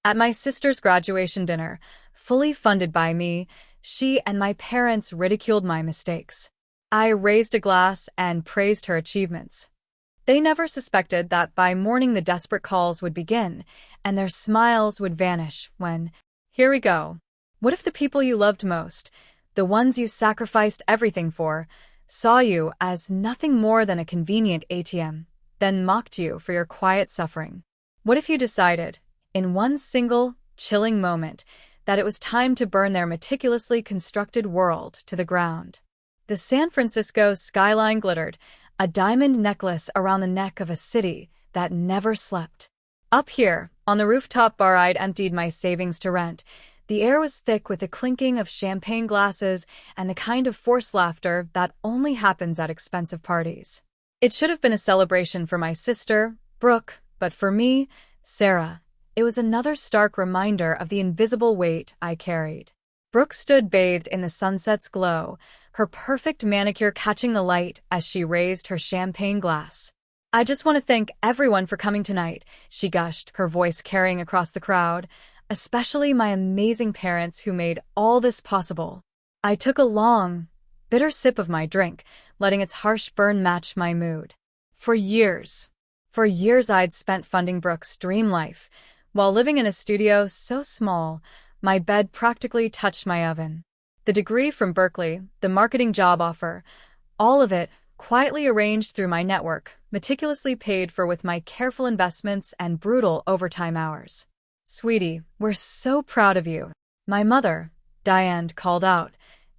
At my sister's graduation dinner, fully funded by me, she and my parents ridiculed my mistakes. I raised a glass and praised her achievements. They never suspected that by morning the desperate calls would begin, and their smiles would vanish when, here we go. What if the people you loved most, the ones you sacrificed everything for, saw you as nothing more than a convenient ATM, then mocked you for your quiet suffering? What if you decided, in one single, chilling moment, that it was time to burn their meticulously constructed world to the ground? The San Francisco skyline glittered, a diamond necklace around the neck of a city that never slept. Up here, on the rooftop bar I'd emptied my savings to rent, the air was thick with the clinking of champagne glasses and the kind of forced laughter that only happens at expensive parties. It should have been a celebration for my sister, Brooke, but for me, Sarah, it was another stark reminder of the invisible weight I carried. Brooke stood bathed in the sunset's glow, her perfect manicure catching the light as she raised her champagne glass. "I just want to thank everyone for coming tonight," she gushed, her voice carrying across the crowd, "especially my amazing parents who made all this possible." I took a long, bitter sip of my drink, letting its harsh burn match my mood. For years I'd spent funding Brooke's dream life, while living in a studio so small, my bed practically touched my oven. The degree from Berkeley, the marketing job offer, all of it quietly arranged through my network, meticulously paid for with my careful investments and brutal overtime hours. "Sweetie, we're so proud of you," my mother, Diane, called out,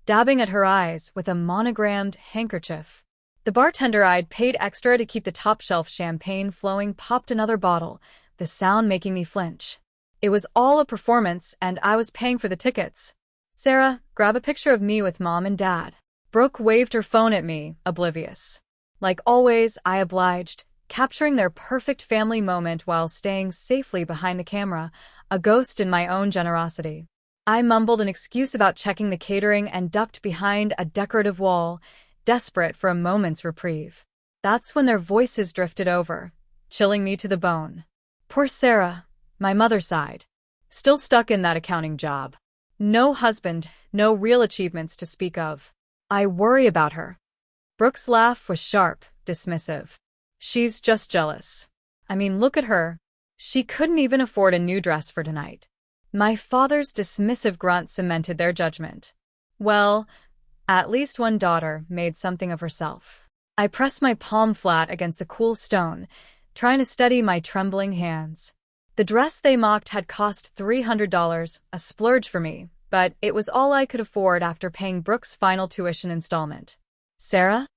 dabbing at her eyes with a monogrammed handkerchief. The bartender I'd paid extra to keep the top-shelf champagne flowing popped another bottle, the sound making me flinch. It was all a performance, and I was paying for the tickets. "Sarah, grab a picture of me with Mom and Dad." Brooke waved her phone at me, oblivious. Like always, I obliged, capturing their perfect family moment while staying safely behind the camera, a ghost in my own generosity. I mumbled an excuse about checking the catering and ducked behind a decorative wall, desperate for a moment's reprieve. That's when their voices drifted over, chilling me to the bone. Poor Sarah, my mother sighed. Still stuck in that accounting job. No husband, no real achievements to speak of. I worry about her. Brooke's laugh was sharp, dismissive. "She's just jealous. I mean, look at her. She couldn't even afford a new dress for tonight." My father's dismissive grunt cemented their judgment. Well, at least one daughter made something of herself. I pressed my palm flat against the cool stone, trying to steady my trembling hands. The dress they mocked had cost $300, a splurge for me, but it was all I could afford after paying Brooke's final tuition installment. "Sarah?"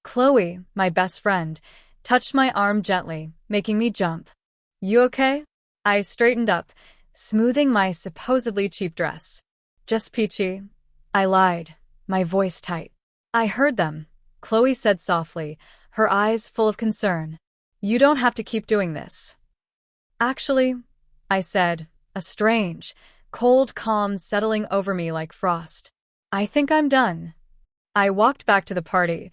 Chloe, my best friend, touched my arm gently, making me jump. "You okay?" I straightened up, smoothing my supposedly cheap dress. "Just peachy," I lied, my voice tight. "I heard them," Chloe said softly, her eyes full of concern. "You don't have to keep doing this." "Actually," I said, a strange, cold calm settling over me like frost. "I think I'm done." I walked back to the party,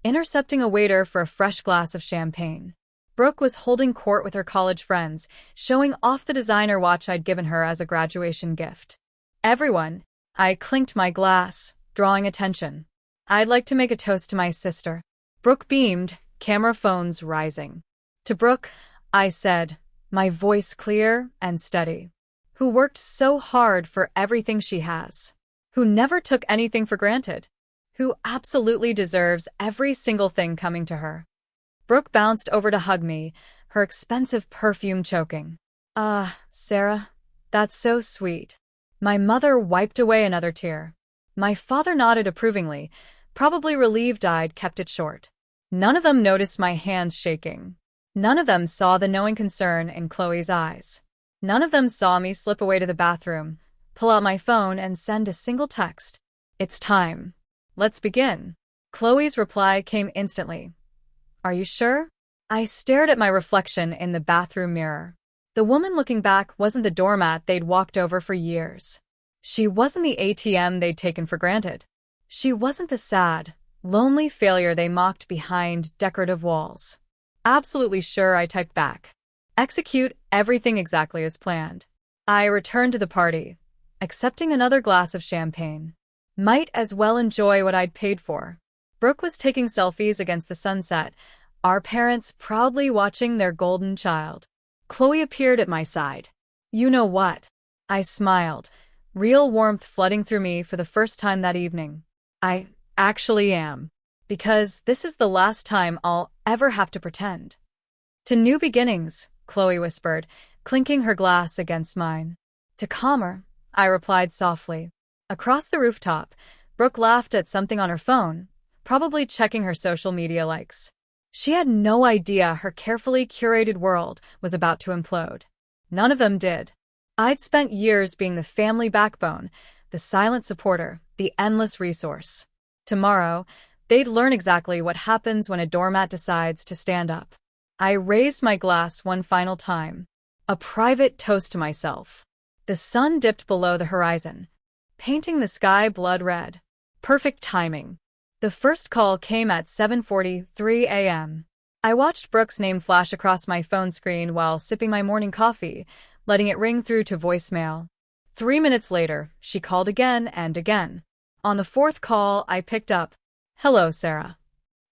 intercepting a waiter for a fresh glass of champagne. Brooke was holding court with her college friends, showing off the designer watch I'd given her as a graduation gift. "Everyone," I clinked my glass, drawing attention. "I'd like to make a toast to my sister." Brooke beamed, camera phones rising. "To Brooke," I said, my voice clear and steady, "who worked so hard for everything she has, who never took anything for granted, who absolutely deserves every single thing coming to her." Brooke bounced over to hug me, her expensive perfume choking. "Ah, Sarah, that's so sweet." My mother wiped away another tear. My father nodded approvingly, probably relieved I'd kept it short. None of them noticed my hands shaking. None of them saw the knowing concern in Chloe's eyes. None of them saw me slip away to the bathroom, pull out my phone, and send a single text. "It's time. Let's begin." Chloe's reply came instantly. "Are you sure?" I stared at my reflection in the bathroom mirror. The woman looking back wasn't the doormat they'd walked over for years. She wasn't the ATM they'd taken for granted. She wasn't the sad, lonely failure they mocked behind decorative walls. "Absolutely sure," I typed back. "Execute everything exactly as planned." I returned to the party, accepting another glass of champagne. Might as well enjoy what I'd paid for. Brooke was taking selfies against the sunset, our parents proudly watching their golden child. Chloe appeared at my side. You know what? I smiled, real warmth flooding through me for the first time that evening. I actually am. Because this is the last time I'll ever have to pretend. To new beginnings, Chloe whispered, clinking her glass against mine. To calmer, I replied softly. Across the rooftop, Brooke laughed at something on her phone, probably checking her social media likes. She had no idea her carefully curated world was about to implode. None of them did. I'd spent years being the family backbone, the silent supporter, the endless resource. Tomorrow, they'd learn exactly what happens when a doormat decides to stand up. I raised my glass one final time, a private toast to myself. The sun dipped below the horizon, painting the sky blood red. Perfect timing. The first call came at 7:43 a.m. I watched Brooke's name flash across my phone screen while sipping my morning coffee, letting it ring through to voicemail. 3 minutes later, she called again and again. On the fourth call, I picked up. Hello, Sarah.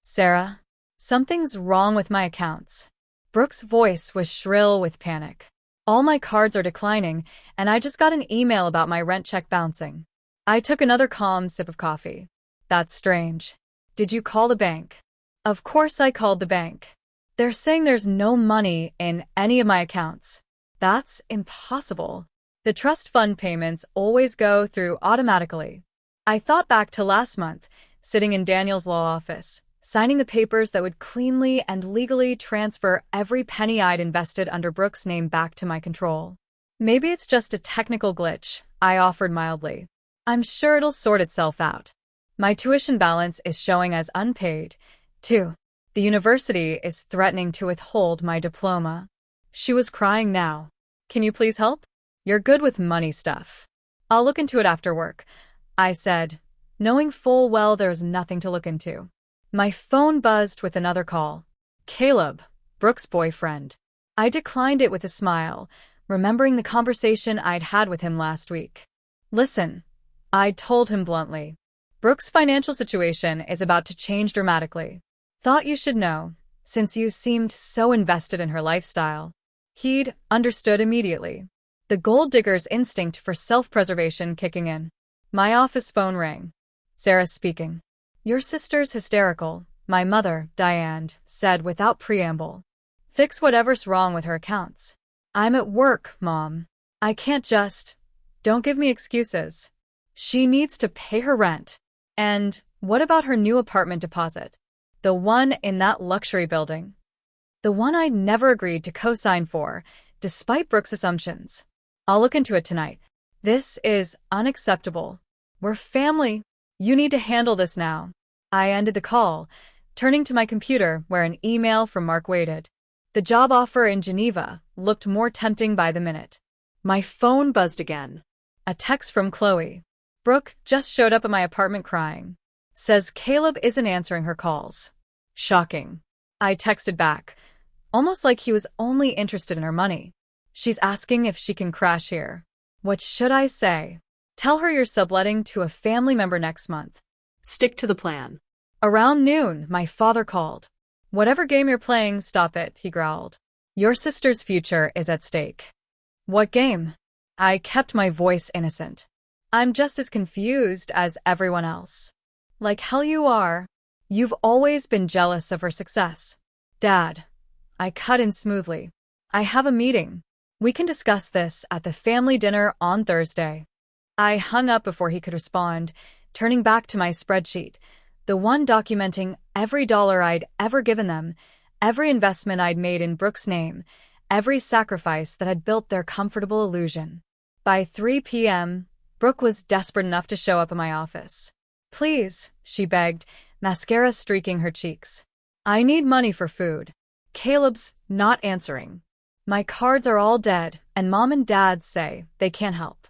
Sarah? Something's wrong with my accounts. Brooke's voice was shrill with panic. All my cards are declining, and I just got an email about my rent check bouncing. I took another calm sip of coffee. That's strange. Did you call the bank? Of course I called the bank. They're saying there's no money in any of my accounts. That's impossible. The trust fund payments always go through automatically. I thought back to last month, sitting in Daniel's law office, signing the papers that would cleanly and legally transfer every penny I'd invested under Brooke's name back to my control. Maybe it's just a technical glitch, I offered mildly. I'm sure it'll sort itself out. My tuition balance is showing as unpaid, too. The university is threatening to withhold my diploma. She was crying now. Can you please help? You're good with money stuff. I'll look into it after work, I said, knowing full well there's nothing to look into. My phone buzzed with another call. Caleb, Brooke's boyfriend. I declined it with a smile, remembering the conversation I'd had with him last week. Listen, I told him bluntly. Brooke's financial situation is about to change dramatically. Thought you should know, since you seemed so invested in her lifestyle. He'd understood immediately. The gold digger's instinct for self-preservation kicking in. My office phone rang. Sarah speaking. Your sister's hysterical, my mother, Diane, said without preamble. Fix whatever's wrong with her accounts. I'm at work, Mom. I can't just... Don't give me excuses. She needs to pay her rent. And what about her new apartment deposit? The one in that luxury building. The one I'd never agreed to co-sign for, despite Brooke's assumptions. I'll look into it tonight. This is unacceptable. We're family. You need to handle this now. I ended the call, turning to my computer where an email from Mark waited. The job offer in Geneva looked more tempting by the minute. My phone buzzed again. A text from Chloe. Brooke just showed up at my apartment crying. Says Caleb isn't answering her calls. Shocking. I texted back, almost like he was only interested in her money. She's asking if she can crash here. What should I say? Tell her you're subletting to a family member next month. Stick to the plan. Around noon, my father called. Whatever game you're playing, stop it, he growled. Your sister's future is at stake. What game? I kept my voice innocent. I'm just as confused as everyone else. Like hell you are. You've always been jealous of her success. Dad. I cut in smoothly. I have a meeting. We can discuss this at the family dinner on Thursday. I hung up before he could respond, turning back to my spreadsheet, the one documenting every dollar I'd ever given them, every investment I'd made in Brooke's name, every sacrifice that had built their comfortable illusion. By 3 p.m., Brooke was desperate enough to show up at my office. Please, she begged, mascara streaking her cheeks. I need money for food. Caleb's not answering. My cards are all dead, and Mom and Dad say they can't help.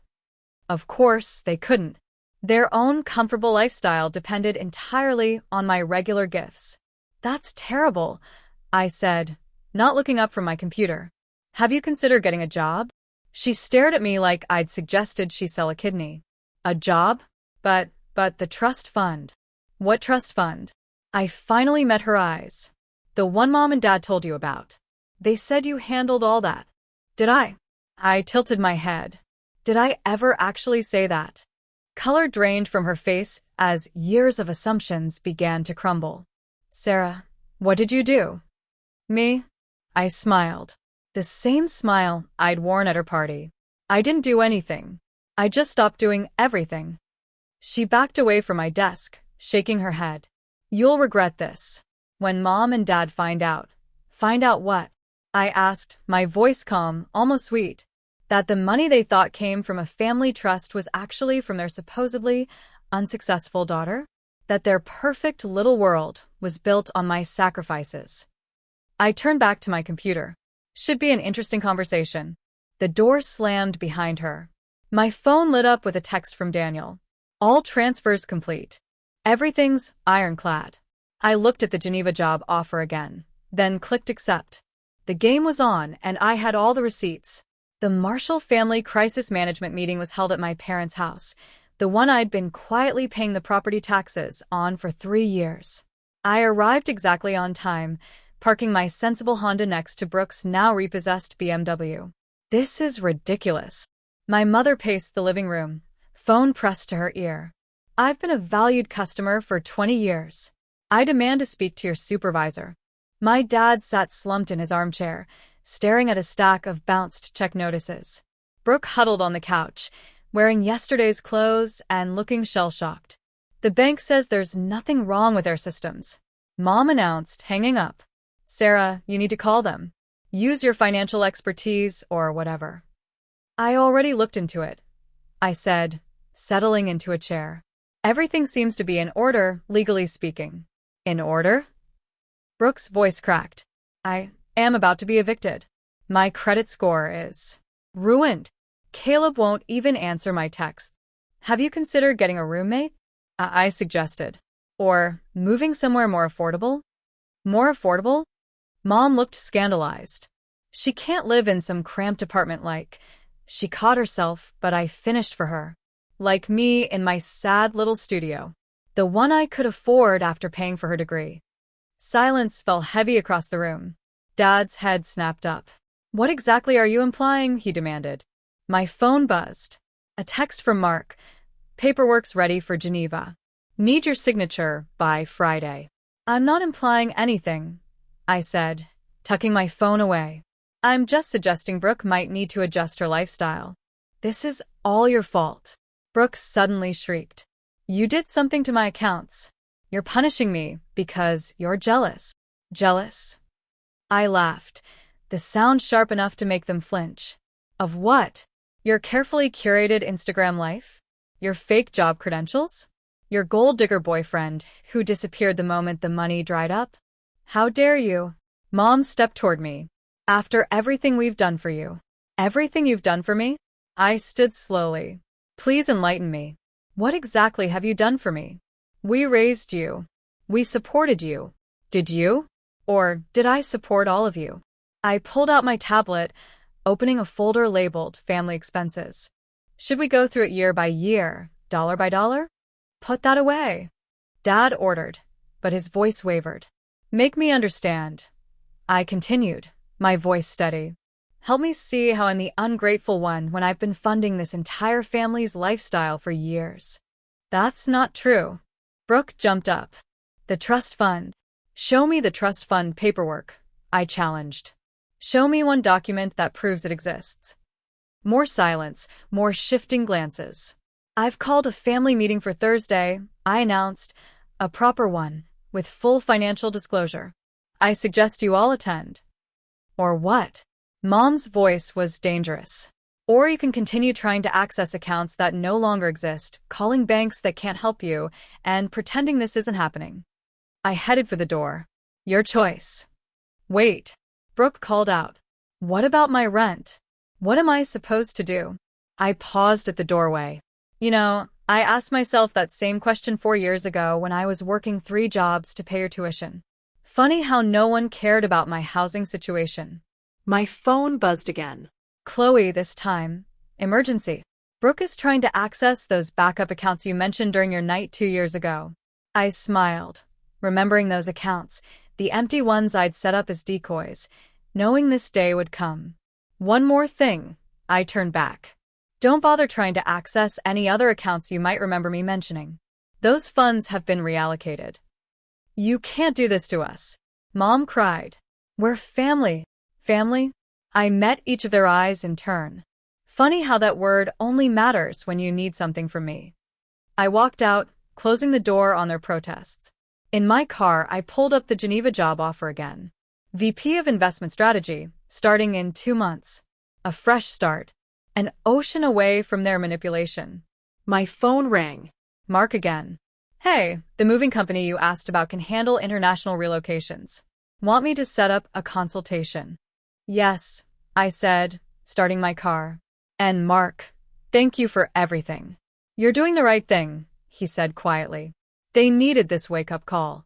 Of course, they couldn't. Their own comfortable lifestyle depended entirely on my regular gifts. That's terrible, I said, not looking up from my computer. Have you considered getting a job? She stared at me like I'd suggested she sell a kidney. A job? But the trust fund. What trust fund? I finally met her eyes. The one Mom and Dad told you about. They said you handled all that. Did I? I tilted my head. Did I ever actually say that? Color drained from her face as years of assumptions began to crumble. Sarah, what did you do? Me? I smiled. The same smile I'd worn at her party. I didn't do anything. I just stopped doing everything. She backed away from my desk, shaking her head. You'll regret this. When Mom and Dad find out. Find out what? I asked, my voice calm, almost sweet. That the money they thought came from a family trust was actually from their supposedly unsuccessful daughter? That their perfect little world was built on my sacrifices. I turned back to my computer. Should be an interesting conversation. The door slammed behind her. My phone lit up with a text from Daniel. All transfers complete. Everything's ironclad. I looked at the Geneva job offer again, then clicked accept. The game was on, and I had all the receipts. The Marshall Family Crisis Management meeting was held at my parents' house, the one I'd been quietly paying the property taxes on for 3 years. I arrived exactly on time, parking my sensible Honda next to Brooke's now repossessed BMW. This is ridiculous. My mother paced the living room, phone pressed to her ear. I've been a valued customer for 20 years. I demand to speak to your supervisor. My dad sat slumped in his armchair, staring at a stack of bounced check notices. Brooke huddled on the couch, wearing yesterday's clothes and looking shell-shocked. The bank says there's nothing wrong with their systems. Mom announced, hanging up. Sarah, you need to call them. Use your financial expertise or whatever. I already looked into it, I said, settling into a chair. Everything seems to be in order, legally speaking. In order? Brooke's voice cracked. I am about to be evicted. My credit score is ruined. Caleb won't even answer my text. Have you considered getting a roommate? I suggested. Or moving somewhere more affordable? More affordable? Mom looked scandalized. She can't live in some cramped apartment like. She caught herself, but I finished for her. Like me in my sad little studio. The one I could afford after paying for her degree. Silence fell heavy across the room. Dad's head snapped up. What exactly are you implying? He demanded. My phone buzzed. A text from Mark. Paperwork's ready for Geneva. Need your signature by Friday. I'm not implying anything, I said, tucking my phone away. I'm just suggesting Brooke might need to adjust her lifestyle. This is all your fault. Brooke suddenly shrieked. You did something to my accounts. You're punishing me because you're jealous. Jealous? I laughed, the sound sharp enough to make them flinch. Of what? Your carefully curated Instagram life? Your fake job credentials? Your gold digger boyfriend who disappeared the moment the money dried up? How dare you? Mom stepped toward me. After everything we've done for you. Everything you've done for me? I stood slowly. Please enlighten me. What exactly have you done for me? We raised you. We supported you. Did you? Or did I support all of you? I pulled out my tablet, opening a folder labeled Family Expenses. Should we go through it year by year, dollar by dollar? Put that away. Dad ordered, but his voice wavered. Make me understand. I continued, my voice steady. Help me see how I'm the ungrateful one when I've been funding this entire family's lifestyle for years. That's not true. Brooke jumped up. The trust fund. Show me the trust fund paperwork, I challenged. Show me one document that proves it exists. More silence, more shifting glances. I've called a family meeting for Thursday, I announced. A proper one, with full financial disclosure. I suggest you all attend. Or what? Mom's voice was dangerous. Or you can continue trying to access accounts that no longer exist, calling banks that can't help you, and pretending this isn't happening. I headed for the door. Your choice. Wait. Brooke called out. What about my rent? What am I supposed to do? I paused at the doorway. You know, I asked myself that same question 4 years ago when I was working 3 jobs to pay your tuition. Funny how no one cared about my housing situation. My phone buzzed again. Chloe, this time. Emergency. Brooke is trying to access those backup accounts you mentioned during your night 2 years ago. I smiled, remembering those accounts, the empty ones I'd set up as decoys, knowing this day would come. One more thing, I turned back. Don't bother trying to access any other accounts you might remember me mentioning. Those funds have been reallocated. You can't do this to us. Mom cried. We're family. Family? I met each of their eyes in turn. Funny how that word only matters when you need something from me. I walked out, closing the door on their protests. In my car, I pulled up the Geneva job offer again. VP of Investment Strategy, starting in 2 months. A fresh start. An ocean away from their manipulation. My phone rang. Mark again. Hey, the moving company you asked about can handle international relocations. Want me to set up a consultation? Yes, I said, starting my car. And Mark, thank you for everything. You're doing the right thing, he said quietly. They needed this wake-up call.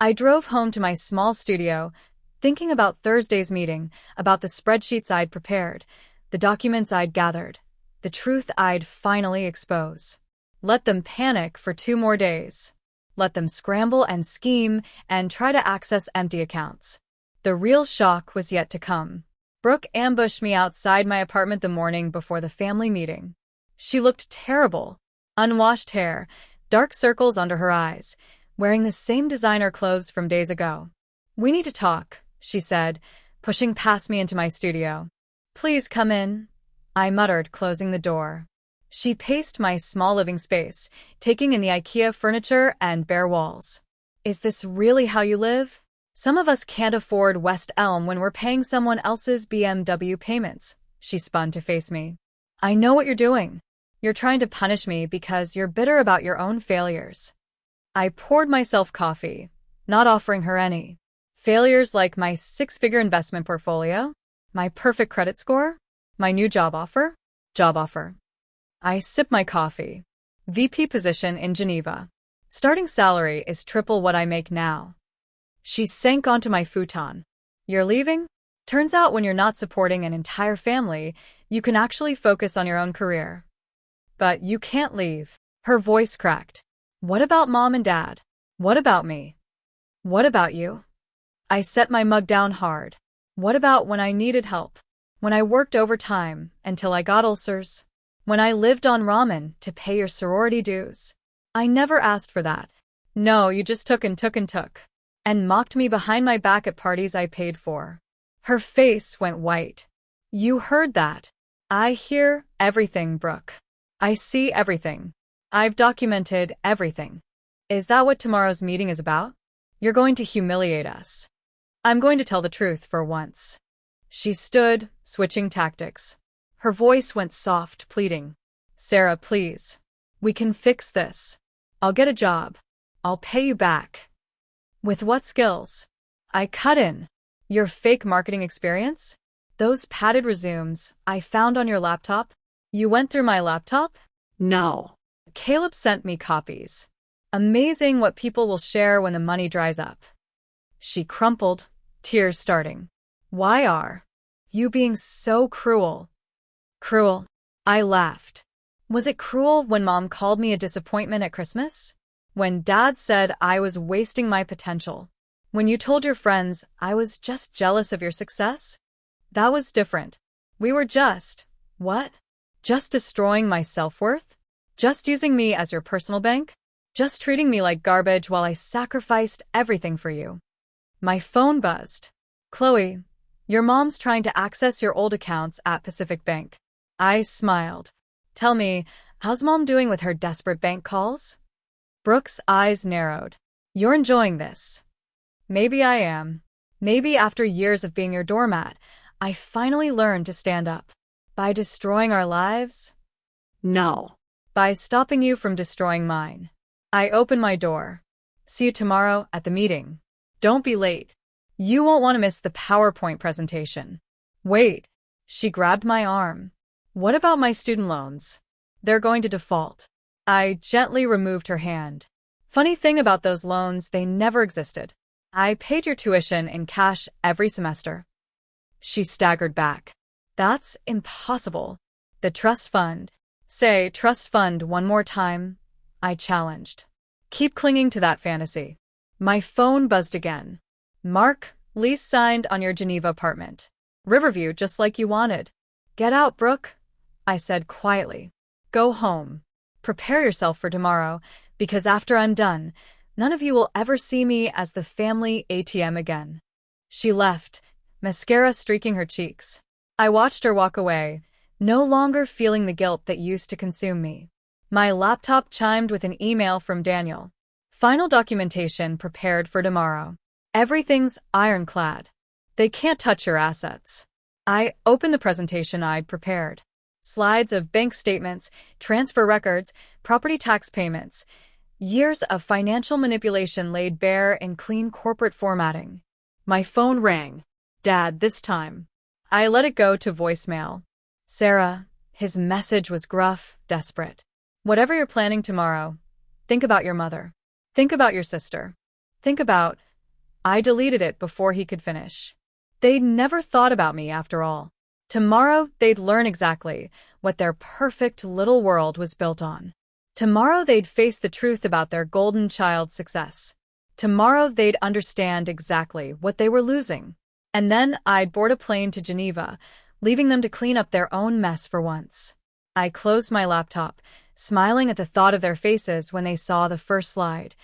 I drove home to my small studio, thinking about Thursday's meeting, about the spreadsheets I'd prepared, the documents I'd gathered, the truth I'd finally expose. Let them panic for 2 more days. Let them scramble and scheme and try to access empty accounts. The real shock was yet to come. Brooke ambushed me outside my apartment the morning before the family meeting. She looked terrible. Unwashed hair, dark circles under her eyes, wearing the same designer clothes from days ago. We need to talk, she said, pushing past me into my studio. Please come in, I muttered, closing the door. She paced my small living space, taking in the IKEA furniture and bare walls. Is this really how you live? Some of us can't afford West Elm when we're paying someone else's BMW payments, she spun to face me. I know what you're doing. You're trying to punish me because you're bitter about your own failures. I poured myself coffee, not offering her any. Failures like my 6-figure investment portfolio, my perfect credit score, my new job offer. I sip my coffee. VP position in Geneva. Starting salary is triple what I make now. She sank onto my futon. You're leaving? Turns out when you're not supporting an entire family, you can actually focus on your own career. But you can't leave. Her voice cracked. What about Mom and Dad? What about me? What about you? I set my mug down hard. What about when I needed help? When I worked overtime until I got ulcers? When I lived on ramen to pay your sorority dues? I never asked for that. No, you just took and took and took. And mocked me behind my back at parties I paid for. Her face went white. You heard that. I hear everything, Brooke. I see everything. I've documented everything. Is that what tomorrow's meeting is about? You're going to humiliate us. I'm going to tell the truth for once. She stood, switching tactics. Her voice went soft, pleading. Sarah, please. We can fix this. I'll get a job. I'll pay you back. With what skills? I cut in. Your fake marketing experience? Those padded resumes I found on your laptop? You went through my laptop? No. Caleb sent me copies. Amazing what people will share when the money dries up. She crumpled, tears starting. Why are you being so cruel? Cruel? I laughed. Was it cruel when Mom called me a disappointment at Christmas? When Dad said I was wasting my potential? When you told your friends I was just jealous of your success? That was different. We were just, what? Just destroying my self-worth? Just using me as your personal bank? Just treating me like garbage while I sacrificed everything for you? My phone buzzed. Chloe, your mom's trying to access your old accounts at Pacific Bank. I smiled. Tell me, how's Mom doing with her desperate bank calls? Brooke's eyes narrowed. You're enjoying this. Maybe I am. Maybe after years of being your doormat, I finally learned to stand up. By destroying our lives? No. By stopping you from destroying mine. I open my door. See you tomorrow at the meeting. Don't be late. You won't want to miss the PowerPoint presentation. Wait. She grabbed my arm. What about my student loans? They're going to default. I gently removed her hand. Funny thing about those loans, they never existed. I paid your tuition in cash every semester. She staggered back. That's impossible. The trust fund. Say trust fund one more time, I challenged. Keep clinging to that fantasy. My phone buzzed again. Mark, lease signed on your Geneva apartment. Riverview, just like you wanted. Get out, Brooke, I said quietly. Go home. Prepare yourself for tomorrow, because after I'm done, none of you will ever see me as the family ATM again. She left, mascara streaking her cheeks. I watched her walk away, no longer feeling the guilt that used to consume me. My laptop chimed with an email from Daniel. Final documentation prepared for tomorrow. Everything's ironclad. They can't touch your assets. I opened the presentation I'd prepared. Slides of bank statements, transfer records, property tax payments. Years of financial manipulation laid bare in clean corporate formatting. My phone rang. Dad, this time. I let it go to voicemail. Sarah, his message was gruff, desperate. Whatever you're planning tomorrow, think about your mother. Think about your sister. Think about... I deleted it before he could finish. They'd never thought about me after all. Tomorrow, they'd learn exactly what their perfect little world was built on. Tomorrow, they'd face the truth about their golden child's success. Tomorrow, they'd understand exactly what they were losing. And then I'd board a plane to Geneva, leaving them to clean up their own mess for once. I closed my laptop, smiling at the thought of their faces when they saw the first slide.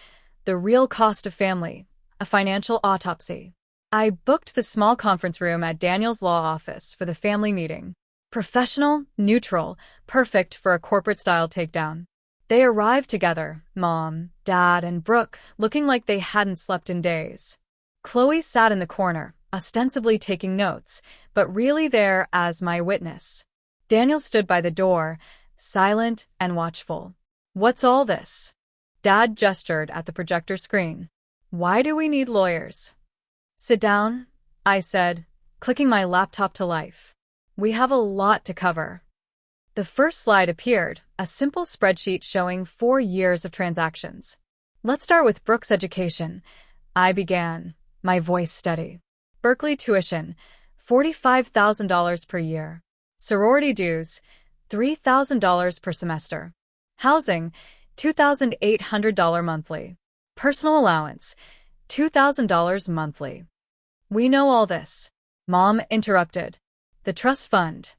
The real cost of family, a financial autopsy. I booked the small conference room at Daniel's law office for the family meeting. Professional, neutral, perfect for a corporate-style takedown. They arrived together, Mom, Dad, and Brooke, looking like they hadn't slept in days. Chloe sat in the corner, ostensibly taking notes, but really there as my witness. Daniel stood by the door, silent and watchful. What's all this? Dad gestured at the projector screen. Why do we need lawyers? Sit down, I said, clicking my laptop to life. We have a lot to cover. The first slide appeared, a simple spreadsheet showing 4 years of transactions. Let's start with Brooke's education. I began, my voice steady. Berkeley tuition, $45,000 per year. Sorority dues, $3,000 per semester. Housing, $2,800 monthly. Personal allowance, $2,000 monthly. We know all this. Mom interrupted. The trust fund.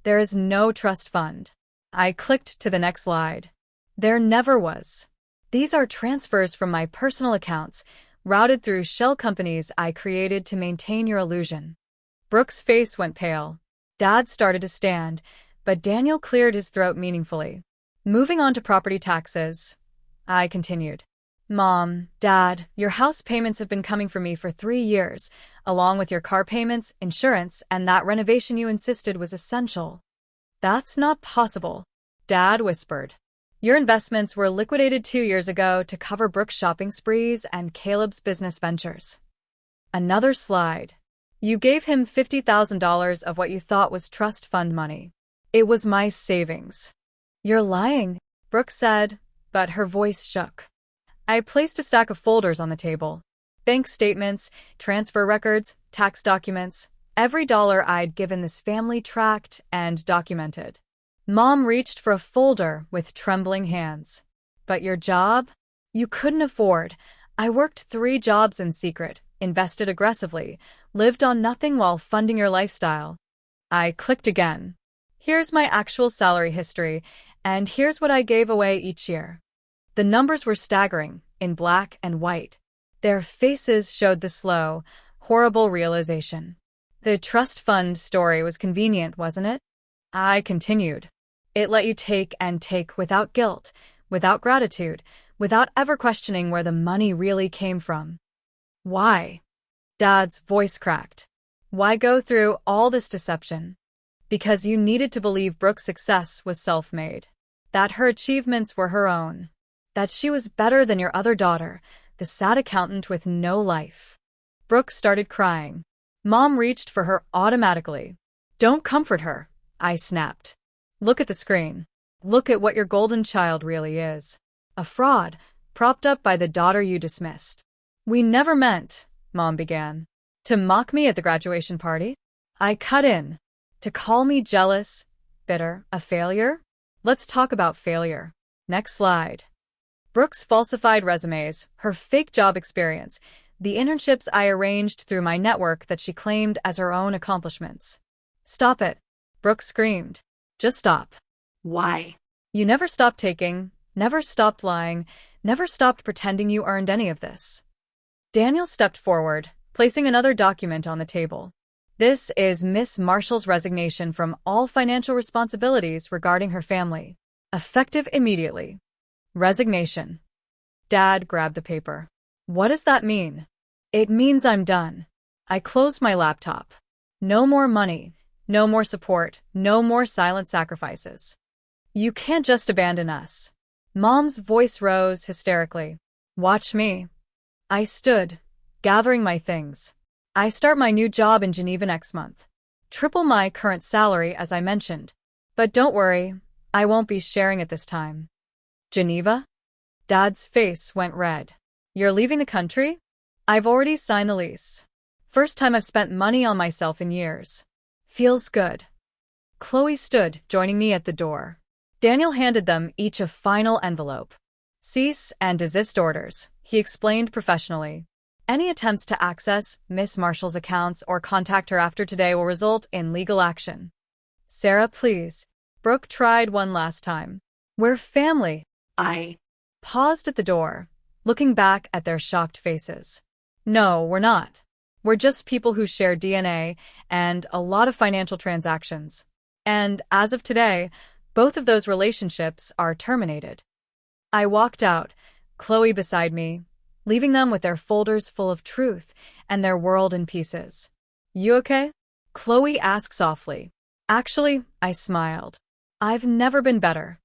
There is no trust fund. I clicked to the next slide. There never was. These are transfers from my personal accounts, routed through shell companies I created to maintain your illusion. Brooke's face went pale. Dad started to stand, but Daniel cleared his throat meaningfully. Moving on to property taxes, I continued. Mom, Dad, your house payments have been coming for me for 3 years, along with your car payments, insurance, and that renovation you insisted was essential. That's not possible, Dad whispered. Your investments were liquidated 2 years ago to cover Brooke's shopping sprees and Caleb's business ventures. Another slide. You gave him $50,000 of what you thought was trust fund money. It was my savings. You're lying, Brooke said, but her voice shook. I placed a stack of folders on the table. Bank statements, transfer records, tax documents, every dollar I'd given this family tracked and documented. Mom reached for a folder with trembling hands. But your job? You couldn't afford. I worked 3 jobs in secret, invested aggressively, lived on nothing while funding your lifestyle. I clicked again. Here's my actual salary history, and here's what I gave away each year. The numbers were staggering, in black and white. Their faces showed the slow, horrible realization. The trust fund story was convenient, wasn't it? I continued. It let you take and take without guilt, without gratitude, without ever questioning where the money really came from. Why? Dad's voice cracked. Why go through all this deception? Because you needed to believe Brooke's success was self-made. That her achievements were her own. That she was better than your other daughter, the sad accountant with no life. Brooke started crying. Mom reached for her automatically. Don't comfort her, I snapped. Look at the screen. Look at what your golden child really is. A fraud, propped up by the daughter you dismissed. We never meant, Mom began, to mock me at the graduation party. I cut in. To call me jealous, bitter, a failure? Let's talk about failure. Next slide. Brooke's falsified resumes, her fake job experience, the internships I arranged through my network that she claimed as her own accomplishments. Stop it, Brooke screamed. Just stop. Why? You never stopped taking, never stopped lying, never stopped pretending you earned any of this. Daniel stepped forward, placing another document on the table. This is Miss Marshall's resignation from all financial responsibilities regarding her family. Effective immediately. Resignation. Dad grabbed the paper. What does that mean? It means I'm done. I closed my laptop. No more money, no more support, no more silent sacrifices. You can't just abandon us. Mom's voice rose hysterically. Watch me. I stood, gathering my things. I start my new job in Geneva next month. Triple my current salary, as I mentioned. But don't worry, I won't be sharing it this time. Geneva? Dad's face went red. You're leaving the country? I've already signed the lease. First time I've spent money on myself in years. Feels good. Chloe stood, joining me at the door. Daniel handed them each a final envelope. Cease and desist orders, he explained professionally. Any attempts to access Miss Marshall's accounts or contact her after today will result in legal action. Sarah, please. Brooke tried one last time. We're family. I Paused at the door, looking back at their shocked faces. No, we're not. We're just people who share DNA and a lot of financial transactions. And as of today, both of those relationships are terminated. I walked out, Chloe beside me, leaving them with their folders full of truth and their world in pieces. You okay? Chloe asked softly. Actually, I smiled. I've never been better.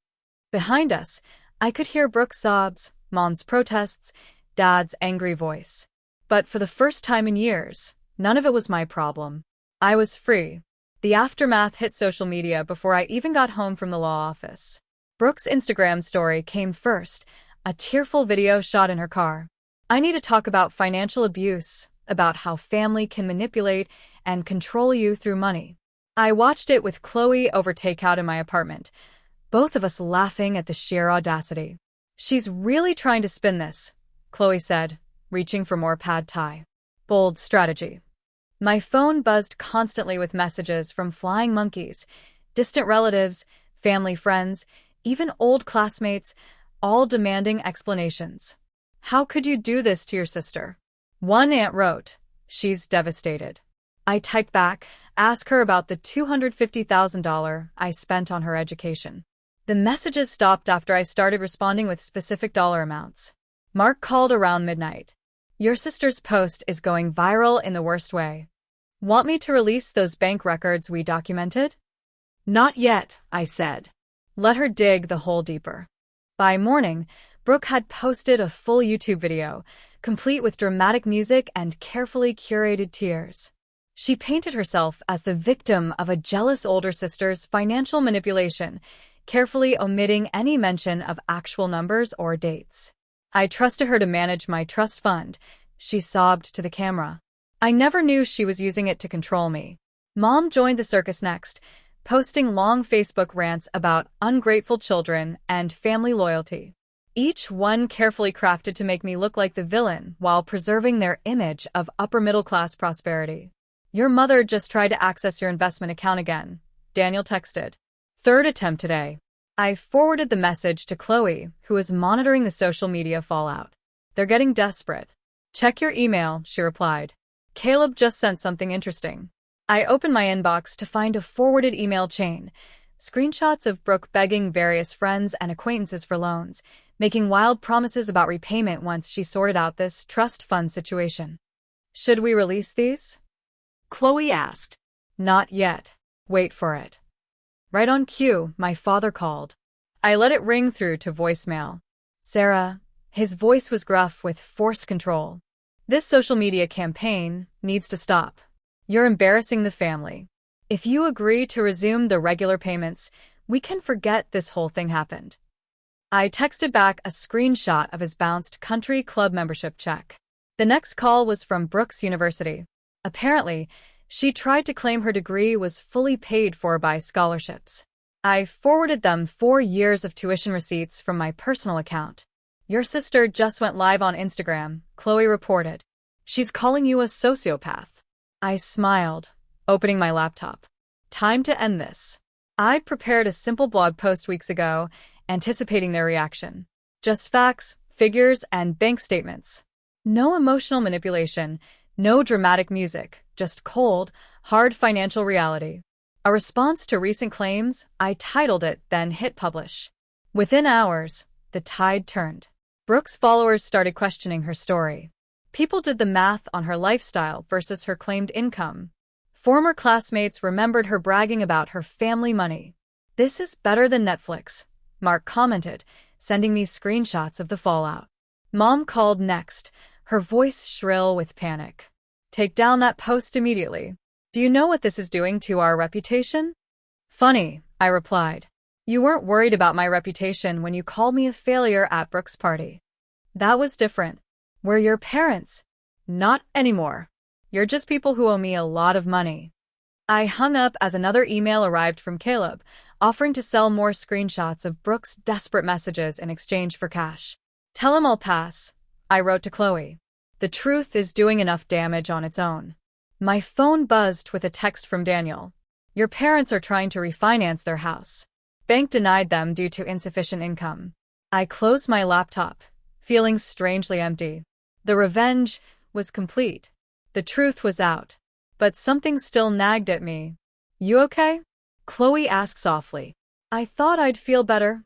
Behind us, I could hear Brooke's sobs, Mom's protests, Dad's angry voice. But for the first time in years, none of it was my problem. I was free. The aftermath hit social media before I even got home from the law office. Brooke's Instagram story came first, a tearful video shot in her car. I need to talk about financial abuse, about how family can manipulate and control you through money. I watched it with Chloe over takeout in my apartment, both of us laughing at the sheer audacity. She's really trying to spin this, Chloe said, reaching for more pad thai. Bold strategy. My phone buzzed constantly with messages from flying monkeys, distant relatives, family friends, even old classmates, all demanding explanations. How could you do this to your sister? One aunt wrote, she's devastated. I typed back, ask her about the $250,000 I spent on her education. The messages stopped after I started responding with specific dollar amounts. Mark called around midnight. Your sister's post is going viral in the worst way. Want me to release those bank records we documented? Not yet, I said. Let her dig the hole deeper. By morning, Brooke had posted a full YouTube video, complete with dramatic music and carefully curated tears. She painted herself as the victim of a jealous older sister's financial manipulation, carefully omitting any mention of actual numbers or dates. I trusted her to manage my trust fund, she sobbed to the camera. I never knew she was using it to control me. Mom joined the circus next, posting long Facebook rants about ungrateful children and family loyalty. Each one carefully crafted to make me look like the villain while preserving their image of upper-middle-class prosperity. Your mother just tried to access your investment account again, Daniel texted. Third attempt today. I forwarded the message to Chloe, who was monitoring the social media fallout. They're getting desperate. Check your email, she replied. Caleb just sent something interesting. I opened my inbox to find a forwarded email chain, screenshots of Brooke begging various friends and acquaintances for loans, making wild promises about repayment once she sorted out this trust fund situation. Should we release these? Chloe asked. Not yet. Wait for it. Right on cue, my father called. I let it ring through to voicemail. Sarah, his voice was gruff with forced control. This social media campaign needs to stop. You're embarrassing the family. If you agree to resume the regular payments, we can forget this whole thing happened. I texted back a screenshot of his bounced country club membership check. The next call was from Brooks University. Apparently, She tried to claim her degree was fully paid for by scholarships. I forwarded them 4 years of tuition receipts from my personal account. Your sister just went live on Instagram, Chloe reported. She's calling you a sociopath. I smiled, opening my laptop. Time to end this. I'd prepared a simple blog post weeks ago, anticipating their reaction. Just facts, figures, and bank statements. No emotional manipulation, no dramatic music, just cold, hard financial reality. A response to recent claims, I titled it, then hit publish. Within hours, the tide turned. Brooke's followers started questioning her story. People did the math on her lifestyle versus her claimed income. Former classmates remembered her bragging about her family money. This is better than Netflix, Mark commented, sending me screenshots of the fallout. Mom called next, her voice shrill with panic. Take down that post immediately. Do you know what this is doing to our reputation? Funny, I replied. You weren't worried about my reputation when you called me a failure at Brooke's party. That was different. We're your parents. Not anymore. You're just people who owe me a lot of money. I hung up as another email arrived from Caleb, offering to sell more screenshots of Brooke's desperate messages in exchange for cash. Tell him I'll pass, I wrote to Chloe. The truth is doing enough damage on its own. My phone buzzed with a text from Daniel. Your parents are trying to refinance their house. Bank denied them due to insufficient income. I closed my laptop, feeling strangely empty. The revenge was complete. The truth was out. But something still nagged at me. You okay? Chloe asked softly. I thought I'd feel better,